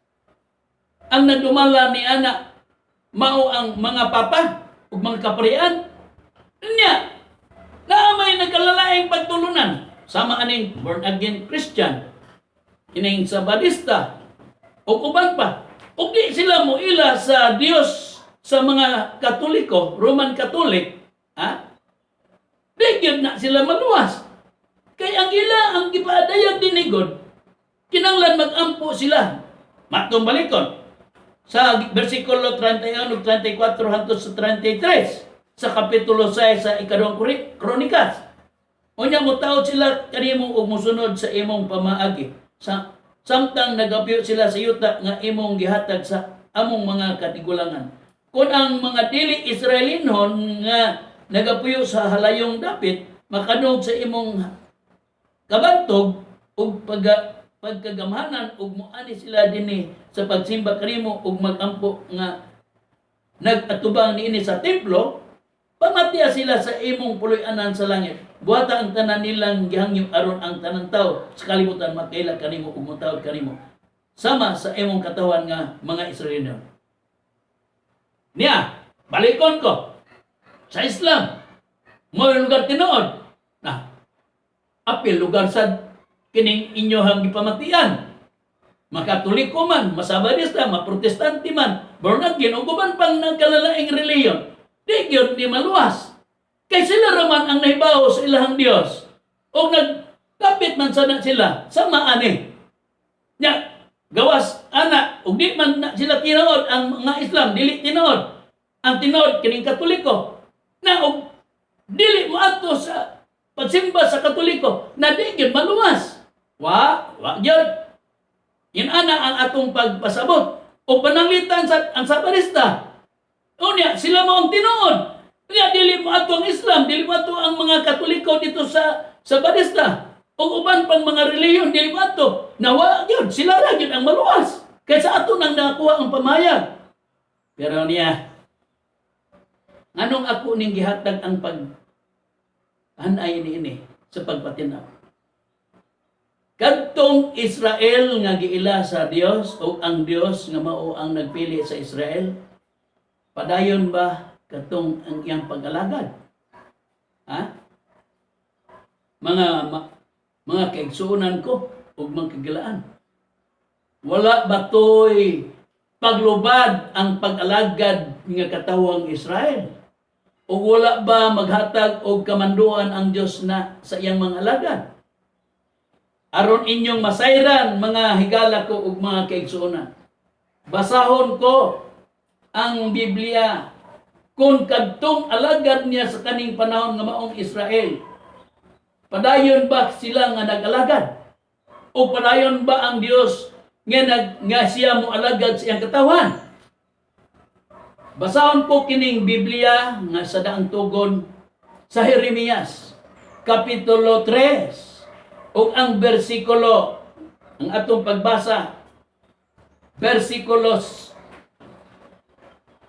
ang nagdumala ni anak mao ang mga papa ug mga kaparian niya na may nagkalalaing pagtulunan sama aning born again Christian, ining Sabadista ug uban pa, ug di sila mo ila sa Dios sa mga Katoliko, Roman Catholic, di gyud na sila maluwas. Kay ang ila ang gipaadayag dinigod, kinanglan magampo sila. Matong balikon sa versikulo 31 ug 34 hangtod sa 33 sa kapitulo 6 sa ikaduhang Kronikas. Unya mutaod sila kanimo ug mosunod sa imong pamaagi. Samtang nagapyo sila sa yuta nga imong gihatag sa among mga katigulangan. Kung ang mga dili Israelinhon nga nagapuyo sa halayong dapit makadung sa imong kabantog ug pagkagamhanan ug moani sila dinhi sa pagsimba kanimo ug magampo nga nagatubang niini sa templo, pamatia sila sa imong puloy-anan sa langit. Buhata ang tanan nilang gihangyo aron ang tanang tao sa kalibutan makaila kanimo ug motawad kanimo sama sa imong katawan nga mga Israelino. Niya, balikon ko sa Islam, mo lugar tinuod na apil lugar sa kining inyohang gipamatian. Makatoliko man, Masabadista, Maprotestante man, born again, o guban pang nagkalalaing reliyon, di gyud ni maluwas. Kay sila raman ang nahibaw sa ilahang Dios. O nagkapit man sana sila, sama ani. Nya, gawas ana, o di man na sila tinuod, ang mga Islam, dili tinuod. Ang tinuod, kining Katoliko, na og Dili mo ato sa pagsimba sa Katoliko na di gyud maluwas. Wa gyud. Yan ana ang atong pagpasabot o pananglitan sa ang Sabarista. Unya sila mo ang tinuod. Kaya dili mo ato ang Islam, dili mo ato ang mga Katoliko dito sa Sabarista. O uban pang mga reliyon dili mo ato. Nawa gyud sila ra gyud ang maluwas. Kaysa ato nang nakuha ang pamayag. Pero niya, anong ako ning gihatag ang hanay ini sa pagpatinaw? Kadtong Israel nga giila sa Dios o ang Dios nga mao ang nagpili sa Israel, padayon ba kadtong ang iyang pag-alagad? Ha? Mga kaigsuonan ko ug mga kagilaan. Wala ba to'y paglubad ang pag-alagad nga katawang Israel? O wala ba maghatag og kamanduan ang Dios na sa iyang mga alagad? Aron inyong masayran mga higala ko ug mga kaigsuonan. Basahon ko ang Biblia kung kadtong alagad niya sa kaning panahon nga maong Israel. Padayon ba sila nga nag-alagad? O padayon ba ang Dios nga siya mo alagad sa iyang katawan? Basahon ko kining Biblia nga sa daang tugon sa Jeremias kapitulo 3 ug ang bersikulo ang atong pagbasa bersikulos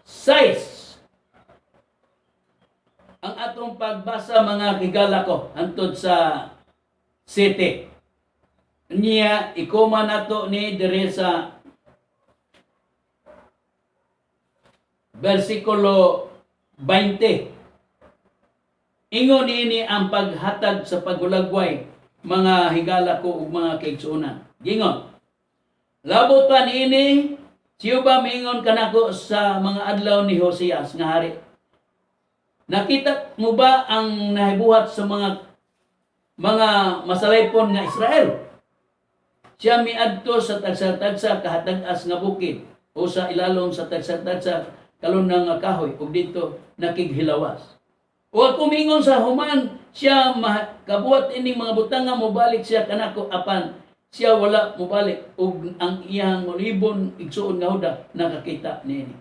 6 ang atong pagbasa mga higala ko hantod sa 7 niya ikuman nato ni dire sa versikulo 20. Ingon ini ang paghatag sa pagulagway mga higala ko ug mga kaigsuonan. Gingon, labotan ini siyo ba mingon kanako sa mga adlaw ni Hosias nga hari? Nakita mo ba ang nahibuhat sa mga masalaypon nga Israel? Siya miadto sa tagsa-tagsa kahatag-as nga bukid o sa ilalom sa tagsa-tagsa kalunang nga kahoy ug dito nakighilawas. O ako mingon sa human siya kabuhat ini mga butang nga mobalik siya kanako apan siya wala mobalik ug ang iyang molibon igsuon nga huda nakakita niini.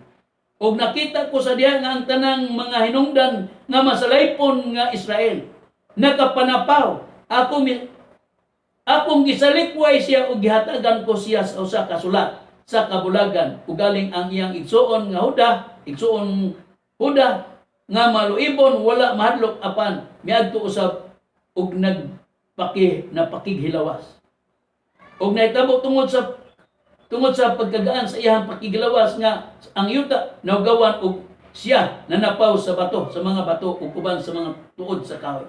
Ug nakita ko sa diha nga ang tanang mga hinungdan nga masalaypon nga Israel nakapanapaw. Akong gisalikway siya ug gihatagan ko siya sa usa ka sulat sa kabulagan ug galing ang iyang igsuon nga huda nga maluibon wala mahadlok apan miadto usab ug napakighilawas. Ug nahitabo tungod sa pagkagaan sa iyang pakighilawas nga ang yuta naugawan ug siya nanapaw sa bato sa mga bato ug uban sa mga tuod sa kahoy.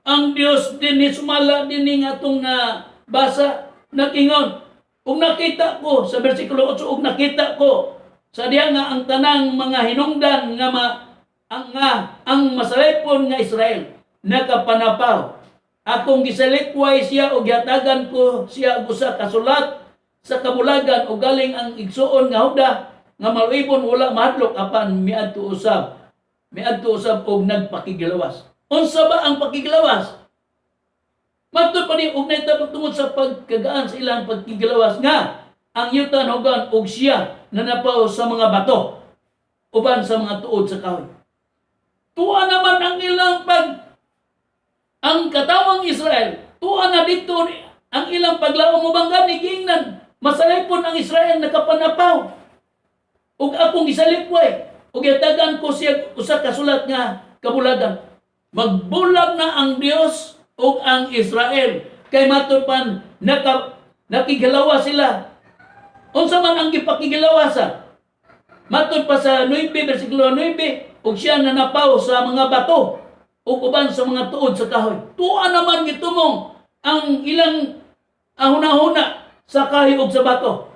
Ang Dios din ni sumala din nga atong basa nakingon ug nakita ko sa bersikulo 8 ug nakita ko sa diha nga ang tanang mga hinungdan nga ang masalaypon nga Israel nakapanapaw. Akong gisalikway siya ug gihatagan ko siya og usa ka sulat sa kabulagan ug galing ang igsuon nga huda nga maluibon wala mahadlok apan miadto usab og nagpakiglawas. Unsa ba ang pakiglawas? Matud pa ni og nahitabo tungod sa pagkagaan sa ilang pagkiglawas nga ang yutan hugan og siya nanapaw sa mga bato uban sa mga tuod sa kahoy. Tuwa naman ang katawang Israel, tuwa na dito ang ilang paglaom mo bangga ni gingnan masalaypon ang Israel nakapanapaw. Ug akong gisalikway ug gihatagan ko siya usa ka sulat nga kabulagan. Magbulag na ang Dios ug ang Israel kay matud pan nakigilawa sila. Unsa man ang gipakigilawasa? Matud pa sa 9 bersikulo 9 ug siya nanapaw sa mga bato ug uban sa mga tuod sa kahoy. Tuwa naman gitumong ang ilang ahuna-huna sa kahoy ug sa bato.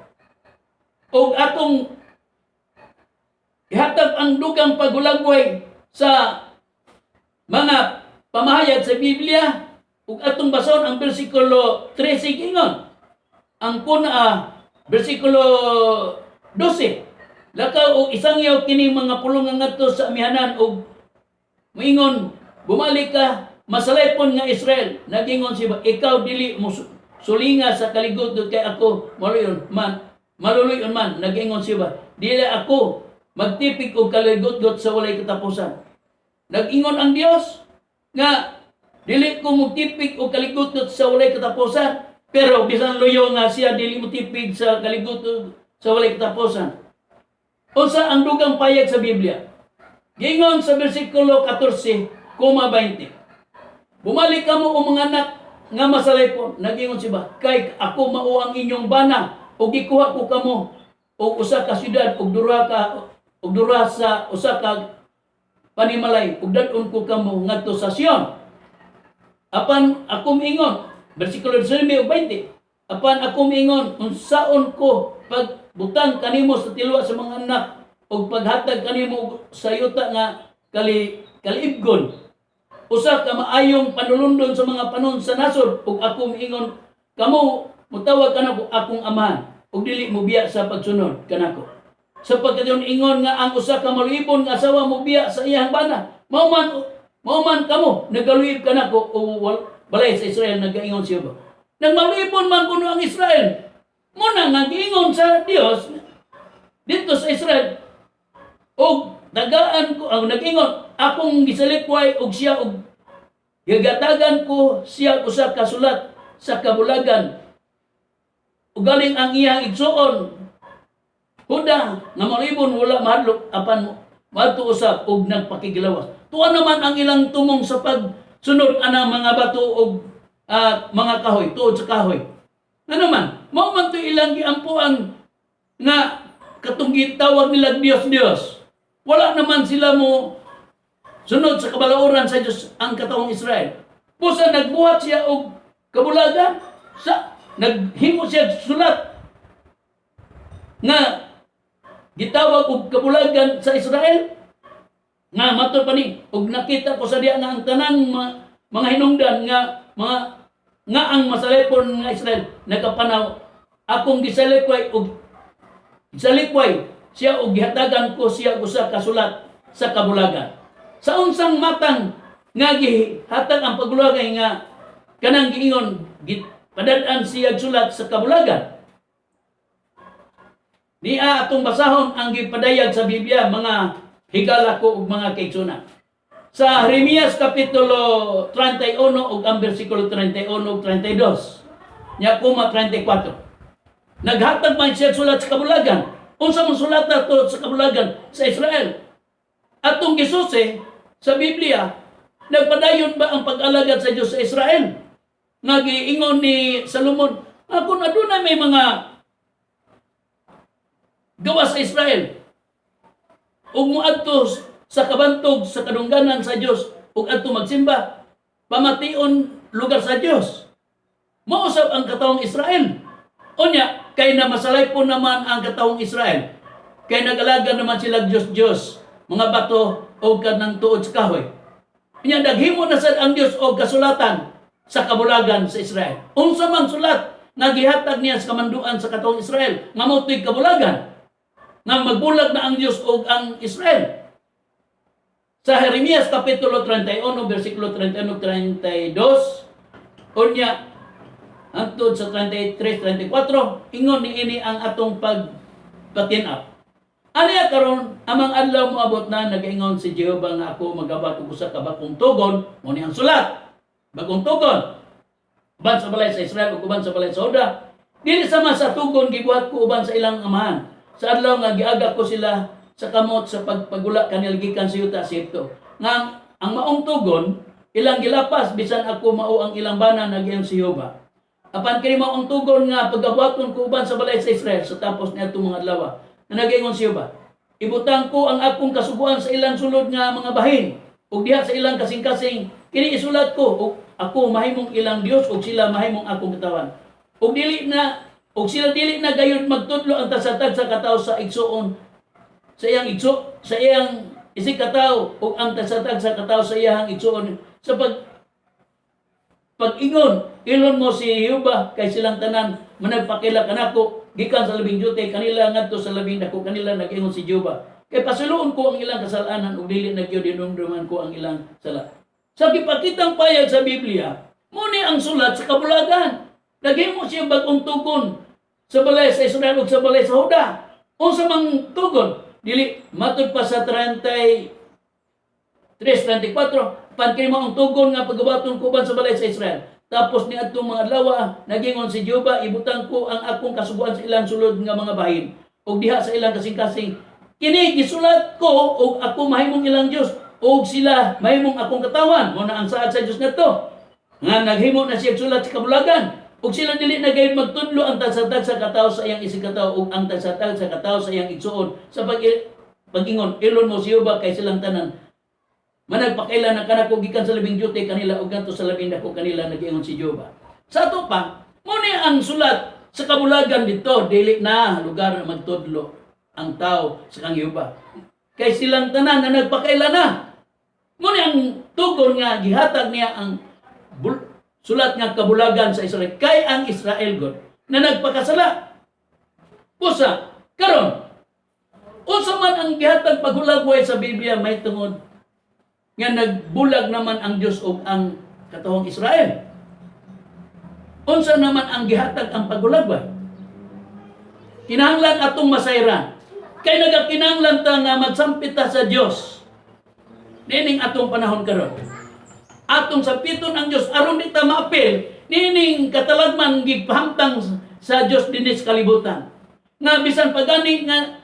Ug atong ihatag ang dugang pagulagway sa mga pamahayag sa Biblia ug atong bason ang bersikulo 13 ingon ang bersikulo 12 lakaw og isangyaw kini mga pulong nga ngadto sa amihanan ug moingon bumalik ka, masalaypon nga Israel. Nagingon siya, ikaw dili mo sulinga sa kaligot kay ako maluyon man. Nagingon siya, dili ako magtipik og kaligot sa walay katapusan. Nagingon ang Dios nga dili ko magtipik og kaligot sa walay katapusan, pero bisan luyo nga siya dili mo tipig sa kaligot sa walay katapusan. Unsa ang dugang payag sa Biblia? Gingon sa bersikulo 14:20. Bumalik kamo o mga anak nga masalaypon. Nagingon siya, kay ako mao ang inyong bana o gikuha ko kamo o usa ka syudad og dura sa usa ka panimalay ug dadon ko kamo ngadto sa Sion. Apan ako miingon, bersikulo 19:20. Apan ako miingon, unsaon ko pagbutang kanimo sa tilwa sa mga anak ug paghatag kanimo sa yuta nga kaliibgon. Usa ka maayong panulundon sa mga panon sa nasod ug ako miingon, kamo mutawag kanako akong amahan ug dili mo biya sa pagsunod kanako. Sapagkat yon ingon nga ang usa ka malibon nga asawa mo biya sa iyang bana. Mao man kamo nagaluib kanako o balay sa Israel nagaingon siya ba. Nang malibon man kuno ang Israel. Muna nga giingon sa Dios dito sa Israel. Og dagaan ko ang nagingon akong gisalikway og siya og gagatagan ko siya usa ka sulat sa kabulagan. Ug galing ang iyang igsuon Huda nga malibon wala mahadlok apan madto usab og nagpakigilawas. Tuwa naman ang ilang tumong sa pagsunod anang mga bato og mga kahoy tuod sa kahoy. Ano man, mao man to ilang giampuan nga katong gitawag nila Dios. Wala naman sila mo sunod sa kabalauran sa Dios ang katawang Israel. Pusa nagbuhat siya og kabulagan sa naghimo siya sulat nga gitawag og kabulagan sa Israel nga matud pa ni og nakita ko sa diya nga ang tanang mga hinungdan nga ang masalaypon nga Israel nagapanaw akong gisalikway og siya og gihatagan ko siya usa ka sulat sa kabulagan. Sa unsang matang nga gihatag ang pagulagay nga kanang giingon padad-an siya sulat sa kabulagan. Niya atong basahon ang gipadayag sa Biblia mga higala ko ug mga kaigsuna. Sa Jeremias kapitulo 31 ug ang bersikulo 31 ug 32. Nya kuma 34. Naghatag man siya sulat sa kabulagan. Unsa man sulat nato sa kabulagan sa Israel? Atong gisuse sa Biblia, nagpadayon ba ang pag-alagad sa Dios sa Israel? Nga giingon ni Solomon, ako na doon may mga gawa sa Israel. Ug moadto sa kabantog sa kadungganan sa Dios ug adto magsimba pamation lugar sa Dios. Mausab ang katawong Israel. Unya kay na masalaypon naman ang katawong Israel. Kay nagalaga naman sila Dios, mga bato o kanang tuod sa kahoy. Unya naghimo na sad ang Dios og kasulatan sa kabulagan sa Israel. Unsa man sulat nga gihatag niya sa kamanduan sa katawong Israel nga mao toy kabulagan nga magbulag na ang Diyos o ang Israel. Sa Jeremias kapitulo 31, versikulo 31 32, unya, hangtod sa 33-34, ingon ni ini ang atong pagpatinap. Aniya karon amang adlaw moabot na nagaingon si Jehova nga ako magabat og usa ka bakong tugon, mo ni ang sulat. Bagong tugon. Uban sa balay sa Israel ug uban sa balay sa Juda. Dili sama sa tugon gibuhat ko uban sa ilang amahan. Sa adlaw nga giaga ko sila sa kamot sa pagpagula kanila gikan sa yuta sa Egipto. Nga ang maong tugon ilang gilapas bisan ako mao ang ilang bana nagyang si Jehova. Apan kini maong tugon nga pagabuhaton ko uban sa balay sa Israel sa tapos niadtong mga adlaw. Na nagingon si Jehova, ibutang ko ang akong kasuguan sa ilang sulod nga mga bahin ug diha sa ilang kasing-kasing kini isulat ko ug ako mahimong ilang Dios ug sila mahimong akong katawan. Ug sila dili na gayud magtudlo ang tasatag sa katawo sa igsuon sa iyang isig katawo ug ang tasatag sa katawo sa iyang igsuon sa pag-ingon ilon mo si Jehova kay silang tanan managpakila kanako gikan sa labing diyute kanila ngadto sa labing dako kanila nag-ingon si Jehova kay pasuluon ko ang ilang kasalanan ug dili nagyud dinumduman ko ang ilang sala. Sa gipakitang payag sa Biblia, muni ang sulat sa kabulagan. Naghimo siya bagong tugon sa balay sa Israel ug sa balay sa Huda. Unsa mang tugon? Dili matud pa sa 33:34, pagkay mo ang tugon nga pagabaton kuban sa balay sa Israel. Tapos ni atong mga adlaw nagingon si Jehova, ibutang ko ang akong kasuguan sa ilang sulod nga mga bahin ug diha sa ilang kasing-kasing. Kini gisulat ko ug ako mahimong ilang Dios ug sila mahimong akong katawan. Mo na ang saad sa Dios ngadto nga naghimo na siya sulat sa kabulagan. Ug sila dili na gayud magtudlo ang tagsa-tagsa katawo sa iyang isig katawo ug ang tagsa-tagsa katawo sa iyang igsuon sa pag-ingon ilon mo si Jehova kay silang tanan. Managpakailan na kanako gikan sa labing duty kanila ug ngadto sa labing dako kanila nag-ingon si Jehova. Sa ato pa, mo ni ang sulat sa kabulagan dito dili na lugar na magtudlo ang tao sa kang Jehova. Kay silang tanan na nagpakailan na. Mo ni ang tugon nga gihatag niya ang sulat nga kabulagan sa Israel kay ang Israel God na nagpakasala. Pusa, karon unsa man ang gihatag paghulagway sa Biblia may tungod nga nagbulag naman ang Dios ug ang katawang Israel. Unsa naman ang gihatag ang paghulagway? Kinahanglan atong masayran. Kay nagakinahanglan ta nga magsampit ta sa Dios. Nining atong panahon karon. Atong sapiton ang Dios aron di ta maapil nining katalagman gipahamtang sa Dios dinis kalibutan. Nga bisan pagani nga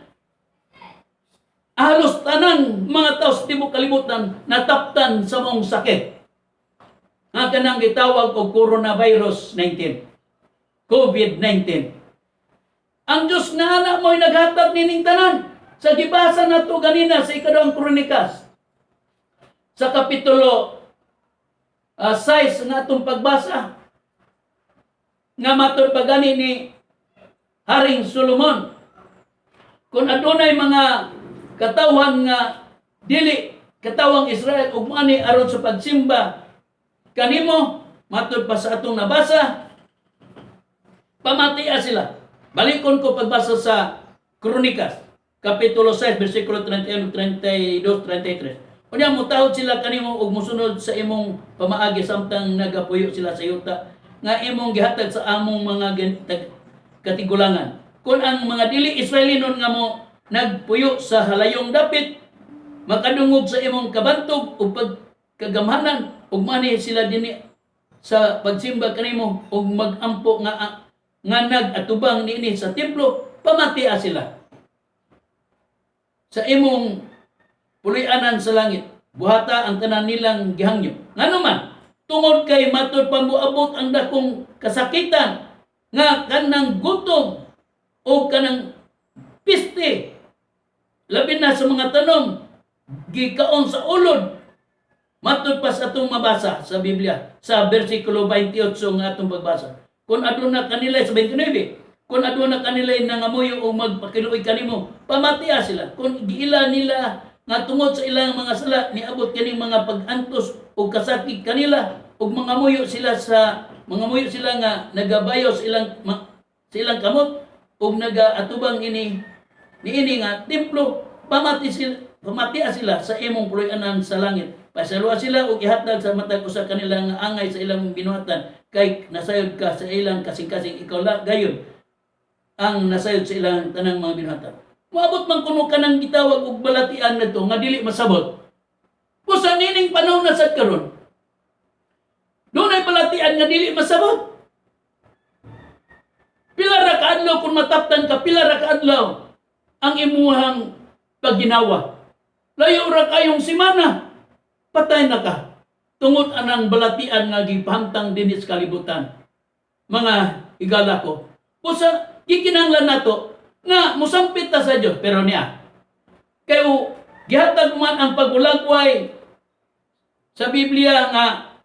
halos tanan mga tao sa tibok kalibutan nataptan sa mong sakit. Nga kanang gitawag og coronavirus 19. COVID-19. Ang Dios nga ana mo'y naghatag nining tanan. Sa gibasa nato ganina sa ikaduhang Kronikas. Sa kapitulo 6 nga atong pagbasa nga matud pagani ni Haring Solomon, kung adunay mga katawhan nga dili katawang Israel ug mani aron sa pagsimba kanimo, matud pa sa atong nabasa, pamatia sila. Balikon ko pagbasa sa Kronikas kapitulo 6 bersikulo 31, 32, 33. Unya mutawod sila kanimo ug mosunod sa imong pamaagi samtang nagapuyo sila sa yuta nga imong gihatag sa among mga katigulangan. Kung ang mga dili Israelinon nga mo nagpuyo sa halayong dapit makadungog sa imong kabantog ug pagkagamhanan ug mani sila dinhi sa pagsimba kanimo ug magampo nga nagatubang niini sa templo, pamatia sila sa imong pulianan sa langit, buhata ang tanan nilang gihangyo. Ngano man, tungod kay matud pamuabot ang dakong kasakitan nga kanang gutom o kanang piste, labi na sa mga tanom, gikaon sa ulod. Matud pa sa atong mabasa sa Biblia, sa versikulo 28 nga atong pagbasa. Kung aduna kanila sa 29, kung aduna kanila nangamuyo o magpakiluoy kanimo, pamatia sila. Kung giila nila nga tungod sa ilang mga sala niabot kaning mga pag-antos o kasakit kanila ug mangamuyo sila nga nagabayo sa ilang kamot ug nagaatubang niini nga templo, pamatia sila sa imong puloy-anan sa langit. Pasalua sila ug ihatag sa matag usa kanila nga angay sa ilang binuhatan kay nasayod ka sa ilang kasing-kasing ikaw la gayon ang nasayod sa ilang tanang mga binuhatan. Moabot man kuno kanang gitawag og balatian na to nga dili masabot. Pusa nining panahon na sad karon. Dunay balatian nga dili masabot. Pila ra ka adlaw kun mataptan ka, pila ra ka adlaw ang imuhang pagginawa. Layo ra kayong semana, patay na ka. Tungod anang balatian nga gipahamtang dinis kalibutan. Mga igala ko. Pusa gikinahanglan nato nga musampit ta sa Dios pero niya kayo gihatag man ang pagulagway sa Biblia nga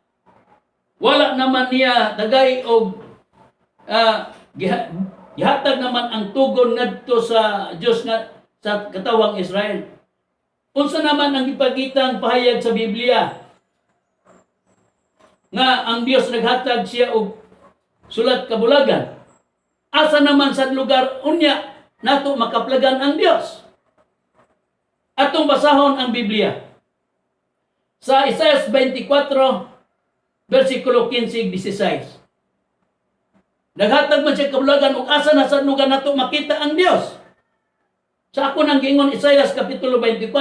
wala naman niya dagay og gihatag naman ang tugon ngadto sa Dios nga sa katawang Israel. Unsa naman ang ipakitang pahayag sa Biblia nga ang Dios naghatag siya og sulat kabulagan? Asa naman sa lugar unya nato makaplagan ang Dios? Atong basahon ang Biblia. Sa Isaiah 24, versikulo 15-16. Naghatag man siya kabulagan ug asa na sa nugan nato makita ang Dios. Sa ako nang giingon Isaiah kapitulo 24,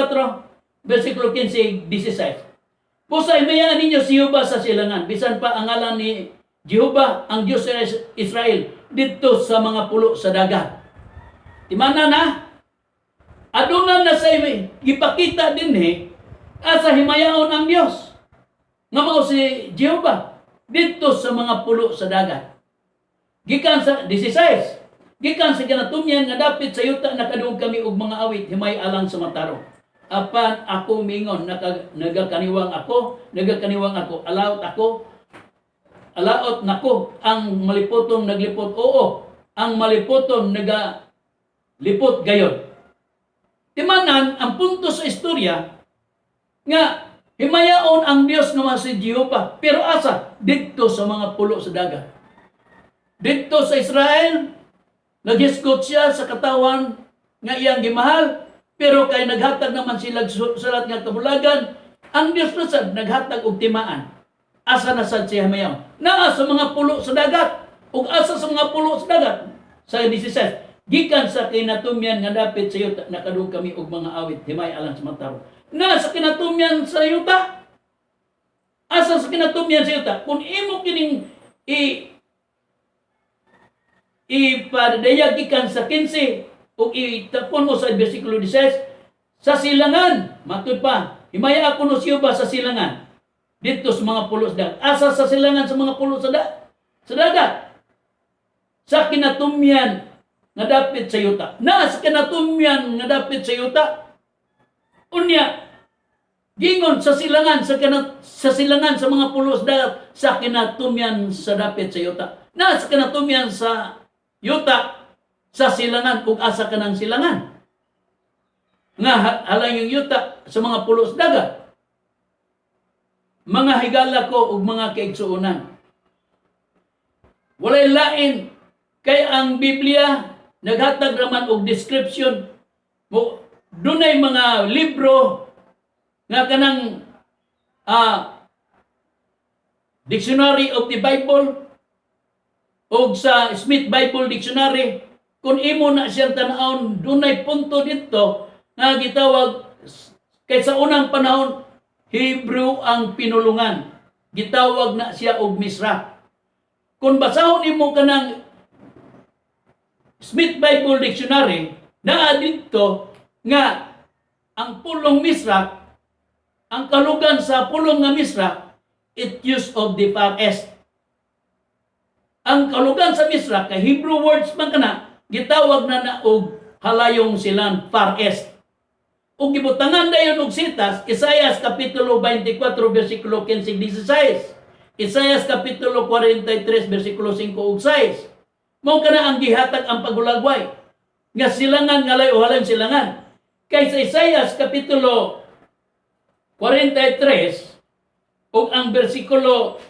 versikulo 15-16. Pusay mayaan ninyo si Jehova sa silangan, bisan pa ang ngalan ni Jehova, ang Diyos sa Israel, dito sa mga pulo sa dagat. Timana na, adunan na sa ipakita din asa himayaon ang Diyos. Nga mao si Jehova, dito sa mga pulo sa dagat. Gikan sa 16, gikan sa kinatumyan nga dapit sa yuta nakadung kami og mga awit himay alang sa mataro. Apan ako mingon nagakaniwang ako, alaot nako ang malipotong naglipot. Oo, ang malipotong nagalipot gayon. Timanan ang punto sa istorya nga himayaon ang Dios nga si Jehova, pero asa dito sa mga pulo sa dagat. Dito sa Israel, nag-escort siya sa katawan nga iyang gimahal, pero kay naghatag naman sila salat nga kabulagan, ang Dios na sad naghatag og timaan. Asa na sad siya mayaw? Naa sa mga pulo sa dagat, ug asa sa mga pulo sa dagat. Sa 16, gikan sa kinatumyan nga dapit sa yuta nakadung kami og mga awit himay alang sa mataro. Na sa kinatumyan sa yuta, asa sa kinatumyan sa yuta, kung imo kining ipadayag ikan sa 15 o itapon mo sa versikulo 16 sa silangan, matud pa, himaya ako no siya sa silangan dito sa mga pulo sa dagat. Asa sa silangan sa mga pulo sa dagat, sa kinatumyan nga dapit sa yuta. Na sa kinatumyan nga dapit sa yuta, unya gingon sa silangan sa silangan sa mga pulo sa dagat, sa kinatumyan sa dapit sa yuta. Na sa kinatumyan sa yuta sa silangan kung asa ka ng silangan. Nga halang yung yuta sa mga pulo sa dagat. Mga higala ko ug mga kaigsuonan. Walay lain kay ang Biblia naghatag raman og description mo dunay mga libro nga kanang Dictionary of the Bible o sa Smith Bible Dictionary, kung imo na siyang tanawon, dunay punto dito nga gitawag kay sa unang panahon Hebrew ang pinulungan. Gitawag na siya og Misra. Kung basahon nimo kanang Smith Bible Dictionary, naa dito nga ang pulong Misra, ang kalugan sa pulong nga Misra, it use of the Far East. Ang kalugan sa Misra, kay Hebrew words man kana, gitawag na og halayong silan, Far East. O gibutangan dayon og sitas, Isaiah kapitulo 24, versikulo 15-16. Isaiah kapitulo 43, versikulo 5 ug 6. Mao kana ang gihatag ang pagulagway. Nga silangan ngalay o halayong silangan. Kay sa Isaiah kapitulo 43, ug ang versikulo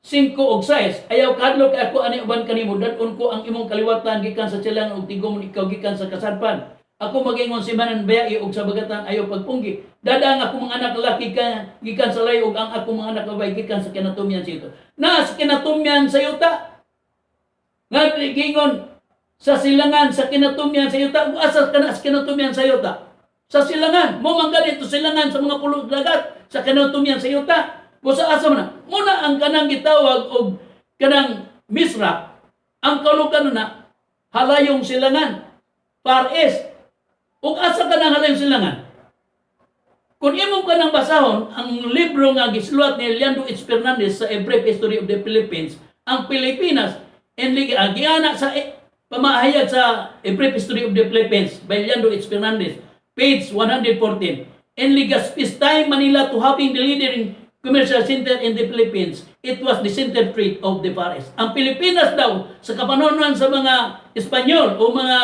5 ug 6, ayaw kadlok ako ani uban kanimo, dadon ko ang imong kaliwatan gikan sa tiyan ug tigom ikaw gikan sa kasadpan. Ako magingon si manan bayai ug sa bagatan ayaw pagpunggi. Dadang ako mga anak lalaki gikan sa layo ug ang ako mga anak babae gikan sa kinatumyan sa ito. Na sa kinatumyan sa yuta. Nga gingon sa silangan sa kinatumyan sa yuta, ug asa kana sa kinatumyan sa yuta. Sa silangan, mo man ganito silangan sa mga pulo dagat sa kinatumyan sa yuta. Busa asa man muna ang kanang gitawag og kanang Misra, ang kalugan na halayong silangan, Far East. Ug asa kanang halayong silangan? Kung imong kanang basahon ang libro nga gisulat ni Leandro H. Fernandez sa A Brief History of the Philippines, ang Pilipinas giana sa pamahayag sa A Brief History of the Philippines by Leandro H. Fernandez, page 114. In Legazpi's time Manila to having the leading commercial center in the Philippines, it was the center trade of the Far East. Ang Pilipinas daw, sa kapanonan sa mga Espanyol o mga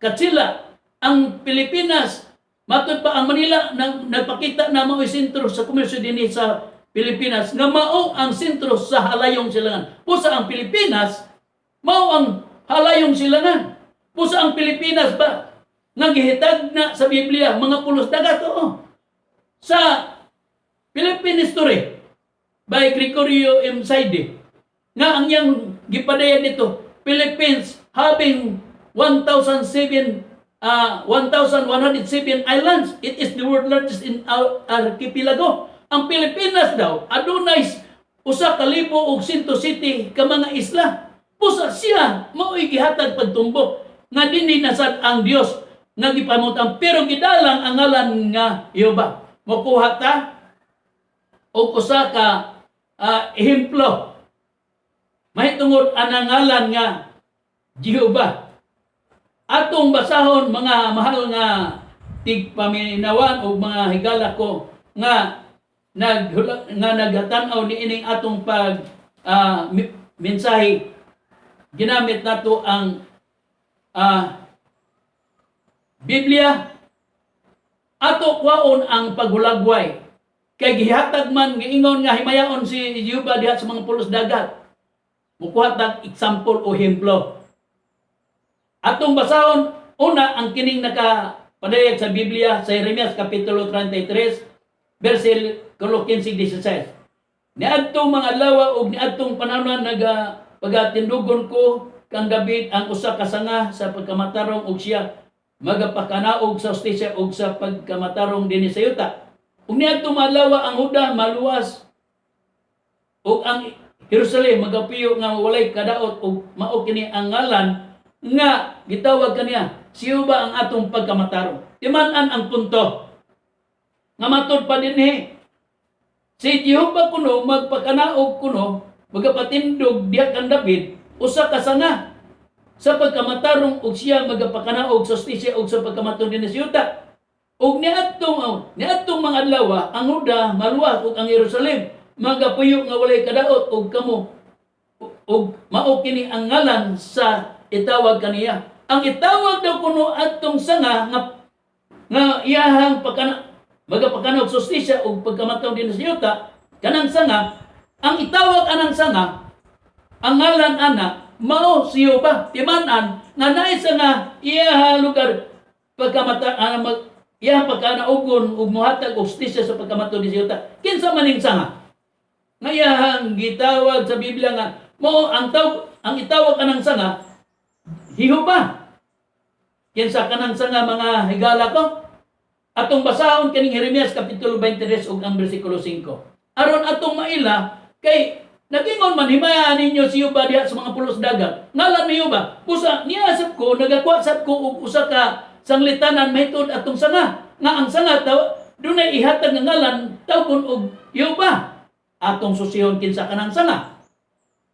Katsila, ang Pilipinas, matod pa ang Manila, nagpakita na mao'y sentro sa komersyo din sa Pilipinas, nga mao ang sentro sa halayong silangan. Pusa ang Pilipinas, mao ang halayong silangan. Pusa ang Pilipinas ba, nga gihitag na sa Biblia, mga pulos dagat, oo. Sa history by Gregorio M. Saide nga ang yang gipadayan dito, Philippines having 1,107 islands. It is the world largest in our archipelago. Ang Pilipinas daw adunay usa ka libo og 170 ka mga isla. Pusa siya mao'y gihatag pagtumbok nga dinhi nasad ang Dios nga gipamutang, pero gidalang ang ngalan nga Jehova. Makuha ta og usa ka ehemplo. Mahitungod anang ngalan nga Jehova. Atong basahon mga mahal nga tigpaminawan o mga higala ko nga naghatan-aw ni ining atong pag mensahe. Ginamit nato ang Biblia. Ato kwaon ang paghulagway kay gihatag man giingon nga himayaon si Jehova diha sa mga pulos dagat. Mukuhatag example o hemplo. Atong basahon una ang kining nakapadayag sa Biblia sa Jeremias kapitulo 33 versikulo 15-16. Niadtong mga lawa ug niadtong panahon pagatindugon ko kang David ang usa ka sanga sa pagkamatarong ug siya magapakanaog sa hustisya ug sa pagkamatarong dinhi sa yuta. Ug niadtong mga lawa ang Huda maluwas ug ang Jerusalem magapiyo nga walay kadaot ug mao kini ang ngalan nga gitawag kaniya si Jehova ang atong pagkamatarong. Timan-an ang punto nga matud pa dinhi si Jehova kuno magpakanaog kuno magapatindog diha kang David usa ka sanga sa pagkamatarong ug siya magapakanaog sa hustisya ug sa pagkamatong dinhi sa yuta. Ug niadtong mga adlaw ang Huda maluwas ug ang Jerusalem magapuyo nga walay kadaot ug kamo ug mao kini ang ngalan sa itawag kaniya. Ang itawag daw kuno atong sanga nga iyahang magapakanog sa hustisya ug pagkamatong dinhi sa yuta, kanang sanga ang itawag anang sanga ang ngalan ana mao si Jehova. Timan-an nga naay sanga iyahang lugar iyahang pagkanaugon ug mohatag og hustisya sa pagkamatong dinhi sa yuta. Kinsa maning sanga nga iyahang gitawag sa Biblia nga mao ang itawag anang sanga Jehova. Kinsa kanang sanga mga higala ko? Atong basahon kining Jeremias kapitulo 23 ug ang bersikulo 5. Aron atong maila kay nagingon man himayaan ninyo si Jehova diha sa mga pulos dagat. Ngalan ni Jehova, pusa niasap ko nagakwasat ko og usa ka sanglitanan mahitud atong sanga. Nga ang sanga dunay ihatag nga ngalan tawgon og Jehova. Atong susihon kinsa kanang sanga.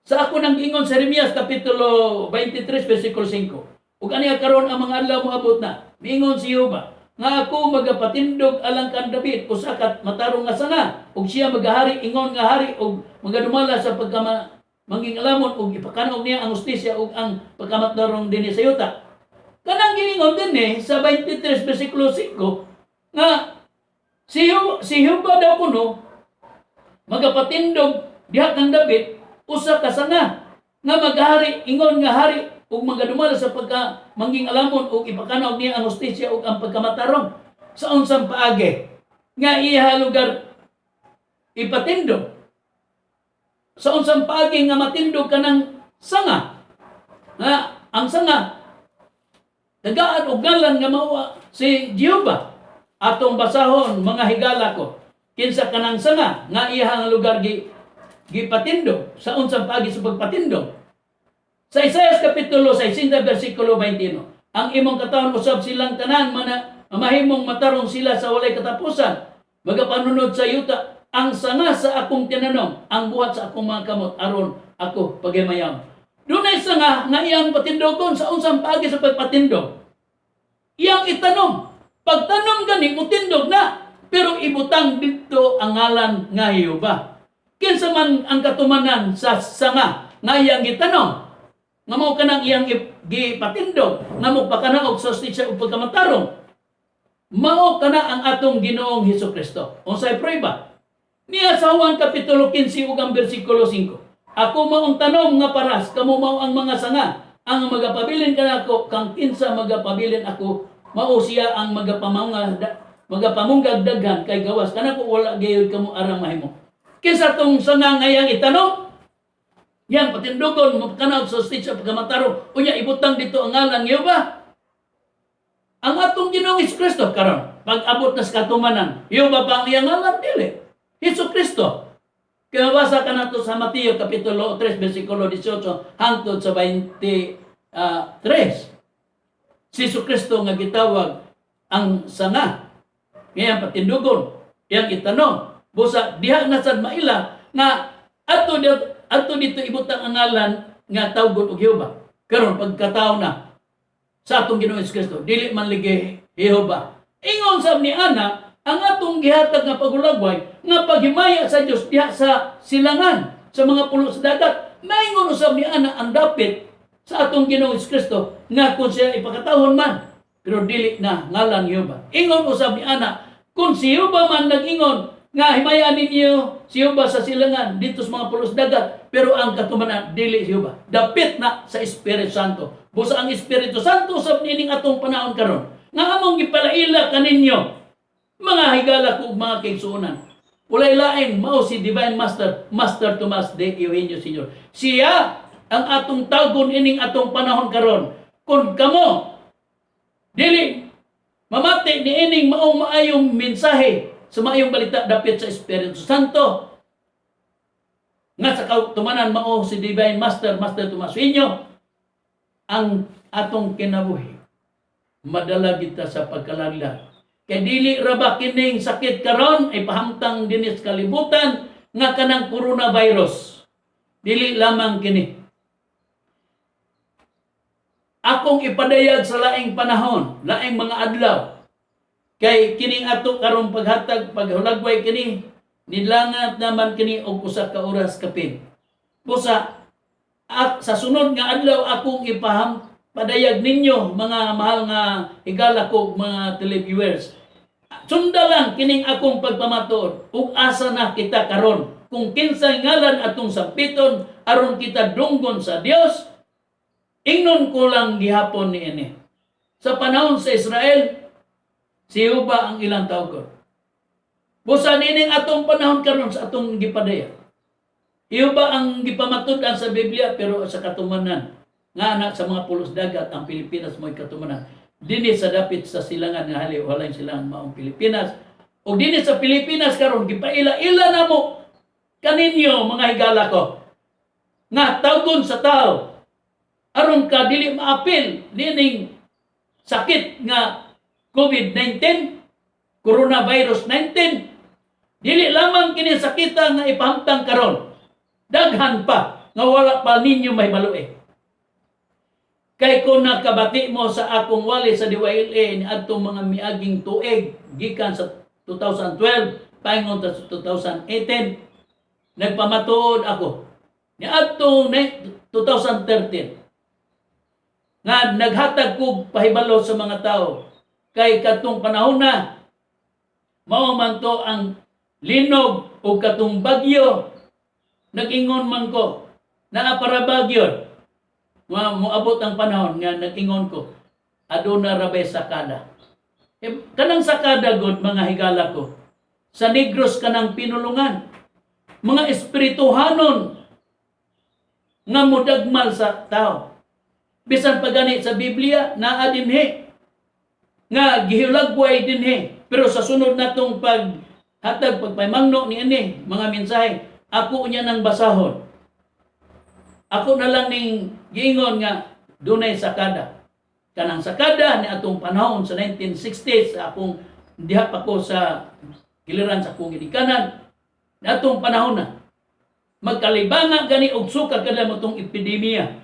Sa ako nang ingon sa Jeremias kapitulo 23 versikulo 5. Ug aniya karon ang mga adlaw moabot na. Miingon si Jehova nga ako magapatindog alang kan David usa ka matarong nga sanga ug siya magahari ingon nga hari ug magadumala sa manging alamon ug ipakanog niya ang hustisya ug ang pagkamatarong dinhi sa yuta. Kanang giingon dinhi sa 23 versikulo 5 nga si Jehova daw kuno magapatindog diha kang David usa ka sanga nga maghari ingon nga hari ug magadumala sa manging alamon ug ipakanog niya ang hustisya ug ang pagkamatarong sa unsang paagi nga iya lugar ipatindog sa unsang paagi nga matindog kanang sanga nga ang sanga tagaan og ngalan nga mao si Jehova. Atong basahon mga higala ko kinsa kanang sanga nga iyang lugar gipatindog sa unsang paagi sa pagpatindog. Sa Isaias kapitulo 60 versikulo 21, ang imong katawon usab silang tanan mahimong matarong sila sa walay katapusan. Magapanunod sa yuta ang sanga sa akong tinanom, ang buhat sa akong mga kamot aron ako paghimayam. Dunay sanga nga iyang patindogon sa unsang paagi sa pagpatindog. Iyang itanom, pagtanom gani mutindog na, pero ibutang dito ang ngalan nga Jehova. Kinsa man ang katumanan sa sanga nga iyang gitanom, nga mao kanang iyang gipatindog, nga mo pakanaog sa hustisya ug pagkamatarong, mao kana ang atong Ginoong Hesukristo. Unsay prueba? Niya sa Juan kapitulo 15 ug ang bersikulo 5. Ako maong tanom nga paras, kamo mao ang mga sanga, ang magapabilin kanako kang kinsa magapabilin ako, mao siya ang magapamunggag daghan kay gawas kanako wala gayud kamo arang mahimo. Kisa tong sangangayang itanong, yan, patindugon, mapakanaw sa stage sa pagkamataro, unya, ibutang dito ang ngalan niyo ba? Ang atong Ginoong Kristo karon, pag abot na sa katumanan, iyo ba pa ang iyang ngalan? Dili. Hesus Kristo. Kaya mabasa ka na ito sa Mateo Kapitulo 3, versikulo 18, hangtod sa 23. Si Hesus Kristo nga gitawag ang sanga. Ngayon, patindugon, iyang itanong, busa, diha na sad maila, nga ato dito ibutang ang ngalan nga tawgon og Jehova. Karon pagkatao na sa atong Ginoong Kristo, dili man ligi Jehova. Ingon sab ni ana ang atong gihatag nga pagulagway nga paghimaya sa Dios diha sa silangan sa mga pulo sa dagat. Maingon usab ni ana ang dapit sa atong Ginoong Kristo nga kung siya ipakatawon man, pero dili na ngalan Jehova. Ingon usab ni ana kung si Jehova man nag-ingon nga himayaan ninyo si Jehova sa silangan dito sa mga pulos dagat, pero ang katumanan dili si Jehova. Dapit na sa Espiritu Santo. Busa ang Espiritu Santo sa nining atong panahon karon. Nga among gipalaila kaninyo mga higala kog mga kaigsuonan. Walay lain mao si Divine Master Tomas de Eugenio Sr. Siya ang atong tawgon ining atong panahon karon. Kung kamo dili mamati ni ining maong maayong mensahe sa maayong balita dapit sa Espiritu Santo. Nga sa kautumanan mao si Divine Master Tomas Inyo, ang atong kinabuhi. Madala kita sa pagkalaglag. Kay dili ra ba kining sakit karon ay pahamtang dinis kalibutan nga kanang coronavirus. Dili lamang kini. Akong ipadayag sa laing panahon, laing mga adlaw. Kay kining ato karong paghatag paghulagway kini nilangat naman kini og usa ka oras kapin. Busa sa sunod nga adlaw akong padayag ninyo mga mahal nga higala ko mga televiewers. Sunda lang kining akong pagpamatuod ug asa na kita karon kung kinsay ngalan atong sampiton aron kita dunggon sa Dios. Ingnon ko lang gihapon niini. Sa panahon sa Israel, si Jehova ang ilang tawgon. Busa nining atong panahon karon sa atong gipadaya. Jehova ang gipamatud-an sa Biblia pero sa katumanan nga anak sa mga pulos dagat ang Pilipinas mo'y katumanan. Dini sa dapit sa silangan nga hali walay silangan maong Pilipinas. O dini sa Pilipinas karon gipaila-ila na mo kaninyo mga higala ko. Nga tawgon sa tao aron ka dili maapil nining sakit nga COVID-19, coronavirus 19. Dili lamang kini sakita nga ipahamtang karon. Daghan pa nga wala pa ninyo may balue. Kay kung nakabati mo sa akong wali sa DYLA ni adtong mga miaging tuig gikan sa 2012 paingon ta sa 2018 nagpamatuod ako ni adtong 2013 nga naghatag kog pahibalo sa mga tao kay katong panahon na mao man to ang linog o katong bagyo nag-ingon man ko na para bagyo nga moabot ang panahon nga nag-ingon ko aduna rabay sakada. Kanang sakada god mga higala ko sa Negros kanang pinulungan mga espirituhanon nga modagmal sa tao. Bisan pagani sa Biblia naa dinhi nga gihulagway dinhi, pero sa sunod natong paghatag pagpaymangno niini mga mensahe ako unya nang basahon. Ako na lang ning giingon nga dunay sakada. Kanang sakada ni atong panahon sa 1960s akong diha pa ko sa giliran sa akong gidikanan ni atong panahon na magkalibanga gani og suka kada mo tong epidemya.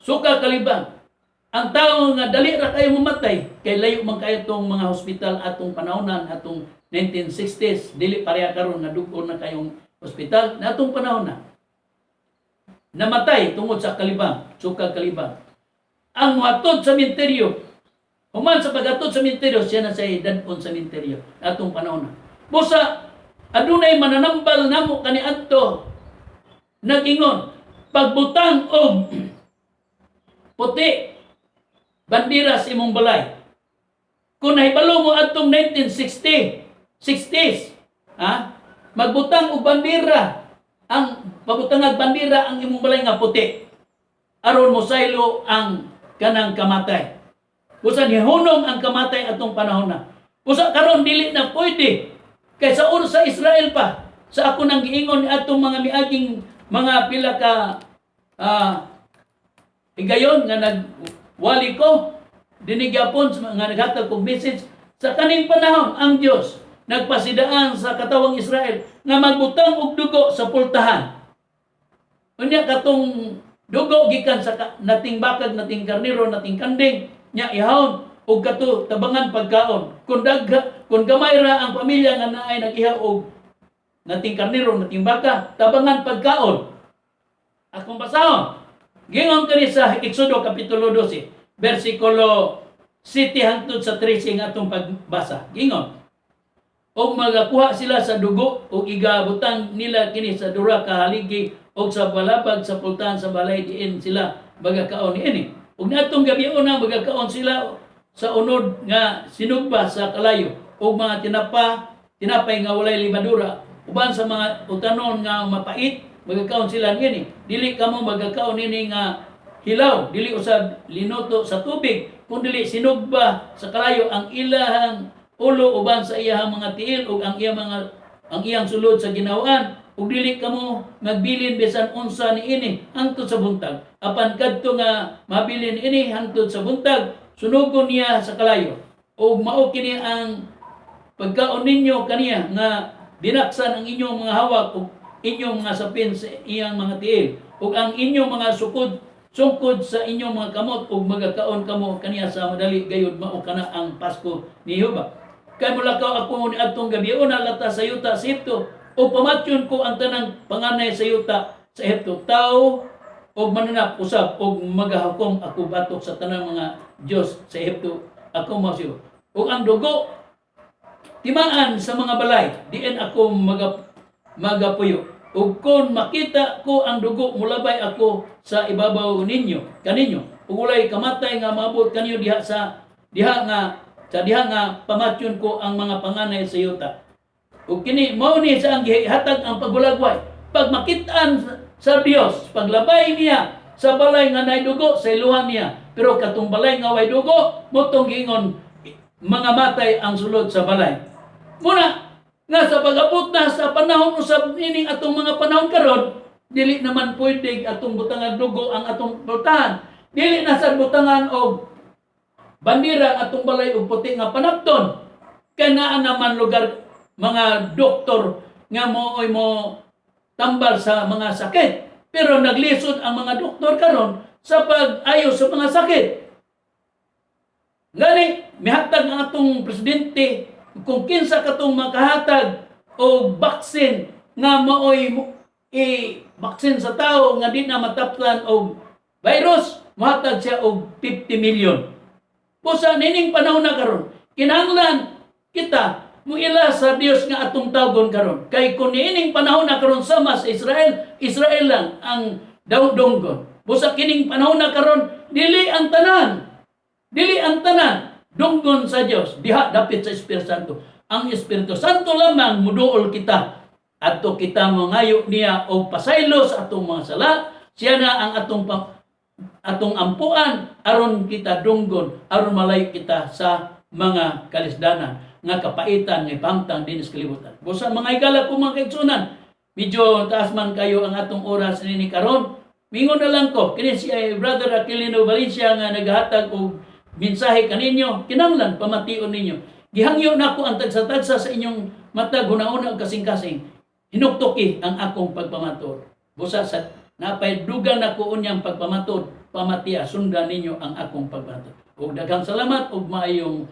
Suka kalibang. Ang tao nga dali ra kayo mamatay kay layo man kayo tong mga hospital atong panahonan atong 1960s dili pareha karon nga dugon na kayong hospital na atong panahon na. Namatay tungod sa kalibang, suka kalibang. Ang moatod sa sementeryo, human sa pag-atod sa sementeryo siya na sa dadpon sa sementeryo atong panahon na. Busa adunay mananambal namo kaniadto nagingon pagbutang og puti bandera sa imong balay. Kung nahibalo mo atong 1960s, magbutang og bandera, ang pabutangag bandera ang imong balay nga puti, aron mosaylo ang kanang kamatay. Busa nihunong ang kamatay atong panahon na. Busa karon dili na pwede. Kay sa oras sa Israel pa, sa ako nang giingon ni atong mga miaging mga pila ka higayon nga nagwali ko, dinigyapon nga naghatag og message, sa kaning panahon ang Dios nagpasidaan sa katawang Israel nga magbutang og dugo sa pultahan. Unya katong dugo gikan sa nating bakag, nating karniro, nating kanding, nya ihawon og kato tabangan pagkaon. Kung gamay ra ang pamilya nga naay nag-ihaw og nating karniro, nating baka, tabangan pagkaon. Akong basahon. Gingon kani sa Exodo kapitulo 12, bersikulo 7 hangtod sa 13 nga atong pagbasa. Gingon, og magakuha sila sa dugo o igabutang nila kini sa dura ka haligi o sa balabag sa pultahan sa balay diin sila magakaon niini. Ug natong gabion na magakaon sila sa unod nga sinugba sa kalayo og mga tinapay nga walay libadura uban sa mga utanon nga mapait magakaon sila niini. Dili kamo magakaon nini nga hilaw, dili usab linuto sa tubig, kundi sinugba sa kalayo ang ilahang ulo uban sa iyang mga tiil ug ang iyang sulod sa ginawaan ug dili kamo magbilin bisan unsa niini hangtod sa buntag. Apan kadto nga mabilin ini hangtod sa buntag, sunugon niya sa kalayo ug mao kini ang pagkaon ninyo kaniya nga dinaksan ang inyong mga hawak ug inyong mga sapin sa iyang mga tiil ug ang inyong mga sungkod sa inyong mga kamot ug magakaon kamo kaniya sa madali gayud mao kana ang Pasko ni Jehova. Kay mulakaw ako ni adtong gabi una lata sa yuta sa Ehipto o pamatyon ko ang tanang panganay sa yuta sa Ehipto. Tao o mananap usab og magahukom ako batok sa tanang mga Dios sa Ehipto. Ako masiyo. Ug ang dugo timaan sa mga balay diin ako magapuyo. Ug kun makita ko ang dugo mulabay ako sa ibabaw ninyo kaninyo. Ug walay kamatay nga maabot kanyo diha nga pamatyon ko ang mga panganay sa yuta. Ug kini mao ni sa ang gihatag ang pagulagway. Pag makitaan sa Dios, paglabay niya sa balay nga nay dugo sa iluhan niya. Pero katong balay nga way dugo, motong giingon mga matay ang sulod sa balay. Muna nga sa pag-abot na sa panahon usab nining atong mga panahon karon, dili naman pwede atong butangan dugo ang atong pultahan. Dili na sa butangan og bandira atong balay og puti nga panapton. Kaya naa naman lugar mga doktor nga mo tambal sa mga sakit. Pero naglisod ang mga doktor karon sa pag-ayo sa mga sakit. Ngani, mihatag ang atong presidente kung kinsa katong makahatag o baksin nga maoy baksin sa tao nga di na mataptan og virus, mahatag siya og 50 million. Pusa nining panahon na karon, kinahanglan kita muila sa Dios nga atong tawgon karon. Kay kun nining panahon na karon sama sa Israel lang ang dawdonggon. Pusa kining panahon na karon, dili ang tanan dunggon sa Dios, diha dapit sa Espiritu Santo. Ang Espiritu Santo lamang muduol kita adto kita mangayo niya og pasaylo sa atong mga sala. Siya na ang atong ampuan aron kita dunggon, aron malayo kita sa mga kalisdanan nga kapaitan nga pangtang dinis kalibutan. Busa mga higala ko mga kaigsunan, medyo taas man kayo ang atong oras nini karon. Mingon na lang ko kini si Brother Aquilino Valencia nga naghatag og mensahe kaninyo, kinahanglan pamation ninyo. Gihangyo na ako ang tagsa-tagsa sa inyong mata guna-una og kasing-kasing. Hinuktoki ang akong pagpamatod. Busa sa napay dugang nako unyang pagpamatod, pamatiya sundan ninyo ang akong pagpamatod. Ug daghang salamat ug maayong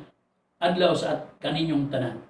adlaw sa kaninyong tanan.